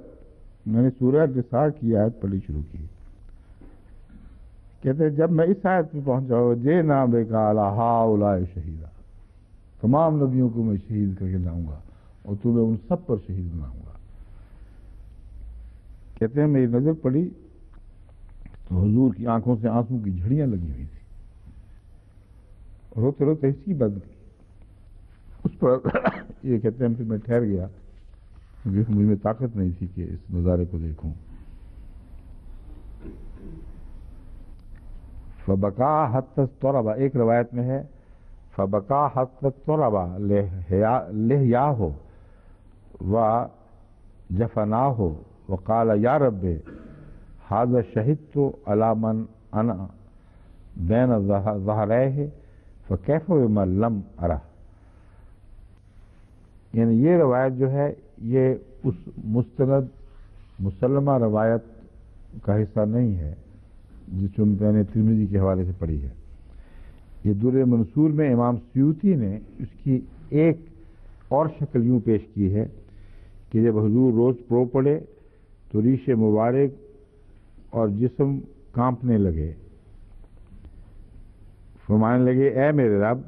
میں نے سورہ نساء کی آیت پڑھی شروع کی. کہتے ہیں جب میں اس آیت پہ پہنچا جینا بک علی ہؤلاء شہیدا، تمام نبیوں کو میں شہید کر کے لاؤں گا اور تمہیں ان سب پر شہید بناؤں گا. کہتے ہیں میری نظر پڑی تو حضور کی آنکھوں سے آنسوں کی جھڑیاں لگی ہوئی تھی، روتے روتے اسی بند کی. اس پر یہ کہتے ہیں پھر میں ٹھہر گیا کیونکہ مجھ میں طاقت نہیں تھی کہ اس نظارے کو دیکھوں. فبکا حتی اضطرب، ایک روایت میں ہے فبکا حتی اضطرب لحیاہ و جفناہ وقال یا رب ھذا شہدت علی من انا بین ظہریہ فکیف بمن لم ارہ. یعنی یہ روایت جو ہے یہ اس مستند مسلمہ روایت کا حصہ نہیں ہے جس کو میں نے ترمذی کے حوالے سے پڑھی ہے. یہ در منصور میں امام سیوطی نے اس کی ایک اور شکل یوں پیش کی ہے کہ جب حضور روز پرو پڑے تو ریش مبارک اور جسم کانپنے لگے. فرمانے لگے اے میرے رب،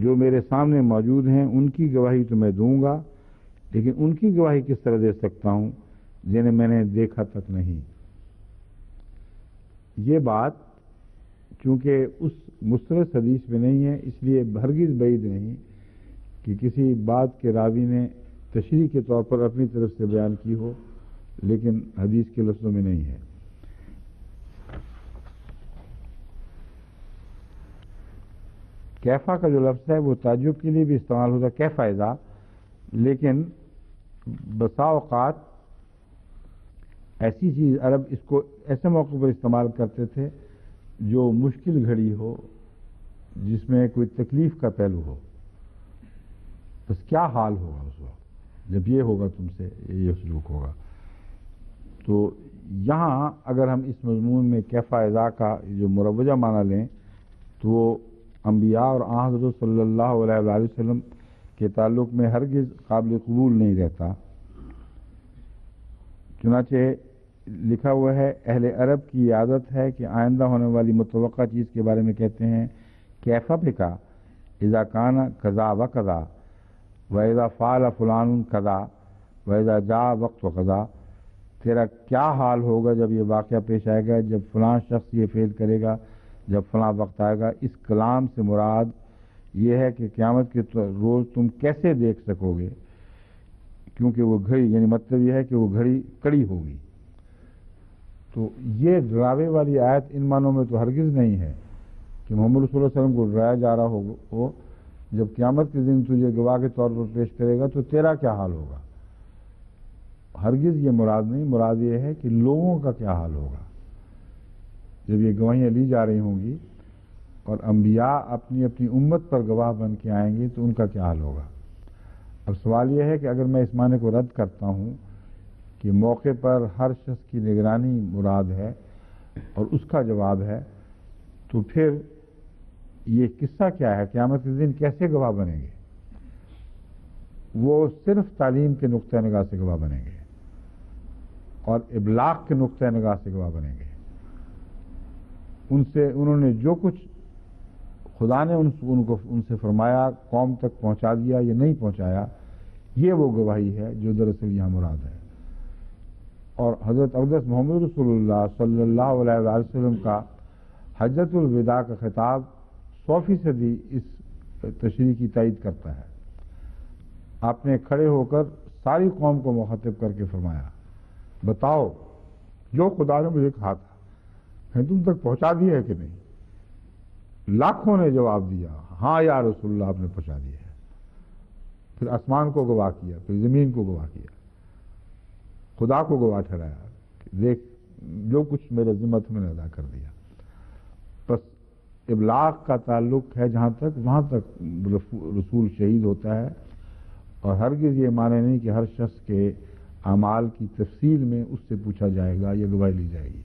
جو میرے سامنے موجود ہیں ان کی گواہی تو میں دوں گا، لیکن ان کی گواہی کس طرح دے سکتا ہوں جنہیں میں نے دیکھا تک نہیں. یہ بات چونکہ اس مستند حدیث میں نہیں ہے، اس لیے ہرگز بعید نہیں کہ کسی بات کے راوی نے تشریح کے طور پر اپنی طرف سے بیان کی ہو، لیکن حدیث کے لفظوں میں نہیں ہے. کیفا کا جو لفظ ہے وہ تعجب کے لیے بھی استعمال ہوتا ہے، کیفا اذا، لیکن بسا اوقات ایسی چیز عرب اس کو ایسے موقع پر استعمال کرتے تھے جو مشکل گھڑی ہو، جس میں کوئی تکلیف کا پہلو ہو. بس کیا حال ہوگا اس وقت جب یہ ہوگا تم سے، یہ سلوک ہوگا. تو یہاں اگر ہم اس مضمون میں کیفا اذا کا جو مروجہ معنی لیں تو وہ انبیاء اور حضرت صلی اللہ علیہ وآلہ وسلم کے تعلق میں ہرگز قابل قبول نہیں رہتا. چنانچہ لکھا ہوا ہے اہل عرب کی عادت ہے کہ آئندہ ہونے والی متوقع چیز کے بارے میں کہتے ہیں کیفا بکا اذا کان کذا و کذا و اذا فعل فلان کذا و اذا جاء وقت و کذا. تیرا کیا حال ہوگا جب یہ واقعہ پیش آئے گا، جب فلاں شخص یہ فعل کرے گا، جب فلاں وقت آئے گا. اس کلام سے مراد یہ ہے کہ قیامت کے روز تم کیسے دیکھ سکو گے، کیونکہ وہ گھڑی، یعنی مطلب یہ ہے کہ وہ گھڑی کڑی ہوگی. تو یہ ڈراوے والی آیت ان معنوں میں تو ہرگز نہیں ہے کہ محمد صلی اللہ علیہ وسلم کو ڈرایا جا رہا ہو جب قیامت کے دن تجھے گواہ کے طور پر پیش کرے گا تو تیرا کیا حال ہوگا. ہرگز یہ مراد نہیں، مراد یہ ہے کہ لوگوں کا کیا حال ہوگا جب یہ گواہیاں لی جا رہی ہوں گی اور انبیاء اپنی اپنی امت پر گواہ بن کے آئیں گے تو ان کا کیا حال ہوگا. اب سوال یہ ہے کہ اگر میں اس معنی کو رد کرتا ہوں کہ موقع پر ہر شخص کی نگرانی مراد ہے اور اس کا جواب ہے، تو پھر یہ قصہ کیا ہے، قیامت کے دن کیسے گواہ بنیں گے؟ وہ صرف تعلیم کے نقطہ نگاہ سے گواہ بنیں گے اور ابلاغ کے نقطہ نگاہ سے گواہ بنیں گے. انہوں نے جو کچھ خدا نے ان سے فرمایا قوم تک پہنچا دیا یا نہیں پہنچایا، یہ وہ گواہی ہے جو دراصل یہاں مراد ہے. اور حضرت اقدس محمد رسول اللہ صلی اللہ علیہ وآلہ وسلم کا حجۃ الوداع کا خطاب 100% اس تشریح کی تائید کرتا ہے۔ آپ نے کھڑے ہو کر ساری قوم کو مخاطب کر کے فرمایا، بتاؤ جو خدا نے مجھے کہا تھا میں تم تک پہنچا دیا ہے کہ نہیں؟ لاکھوں نے جواب دیا، ہاں یا رسول اللہ آپ نے پہنچا دیا ہے۔ پھر آسمان کو گواہ کیا، پھر زمین کو گواہ کیا، خدا کو گواہ ٹھہرایا کہ دیکھ جو کچھ میرے ذمہ تھا میں نے ادا کر دیا۔ بس ابلاغ کا تعلق ہے جہاں تک، وہاں تک رسول شہید ہوتا ہے، اور ہرگز یہ معنی نہیں کہ ہر شخص کے اعمال کی تفصیل میں اس سے پوچھا جائے گا یا گواہی لی جائے گی۔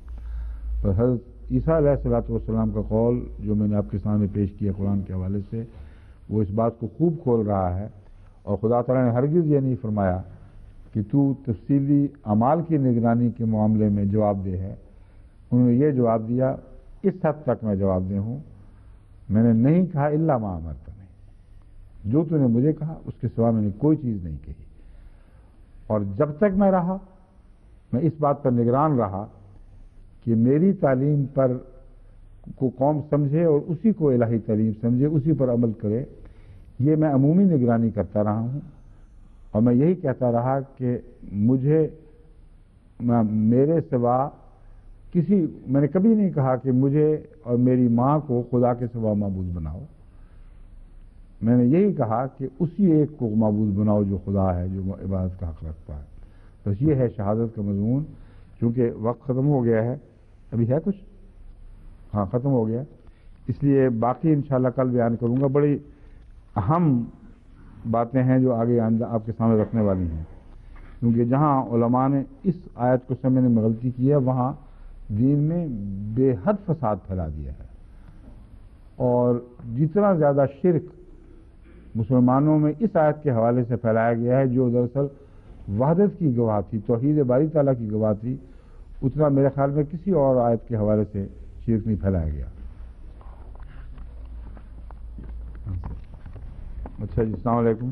پر حضرت عیسیٰ علیہ السلام کا قول جو میں نے آپ کے سامنے پیش کیا قرآن کے حوالے سے، وہ اس بات کو خوب کھول رہا ہے، اور خدا تعالیٰ نے ہرگز یہ نہیں فرمایا کہ تو تفصیلی اعمال کی نگرانی کے معاملے میں جواب دہ ہے۔ انہوں نے یہ جواب دیا، اس حد تک میں جواب دہ ہوں، میں نے نہیں کہا الا ما امرتنی، جو تو نے مجھے کہا اس کے سوا میں نے کوئی چیز نہیں کہی۔ اور جب تک میں رہا میں اس بات پر نگران رہا کہ میری تعلیم پر کو قوم سمجھے اور اسی کو الہی تعلیم سمجھے، اسی پر عمل کرے، یہ میں عمومی نگرانی کرتا رہا ہوں۔ اور میں یہی کہتا رہا کہ میرے سوا میں نے کبھی نہیں کہا کہ مجھے اور میری ماں کو خدا کے سوا معبود بناؤ، میں نے یہی کہا کہ اسی ایک کو معبود بناؤ جو خدا ہے، جو عبادت کا حق رکھتا ہے۔ بس یہ ہے شہادت کا مضمون۔ چونکہ وقت ختم ہو گیا ہے، ابھی ہے کچھ؟ ہاں ختم ہو گیا، اس لیے باقی انشاءاللہ کل بیان کروں گا۔ بڑی اہم باتیں ہیں جو آگے آپ کے سامنے رکھنے والی ہیں، کیونکہ جہاں علماء نے اس آیت کو سمجھنے میں غلطی کی ہے وہاں دین میں بے حد فساد پھیلا دیا ہے، اور جتنا زیادہ شرک مسلمانوں میں اس آیت کے حوالے سے پھیلایا گیا ہے جو دراصل وحدت کی گواہ تھی، توحید باری تعالیٰ کی گواہ تھی، اتنا میرے خیال میں کسی اور آیت کے حوالے سے شرک نہیں پھیلایا گیا۔ اچھا جی، السلام علیکم۔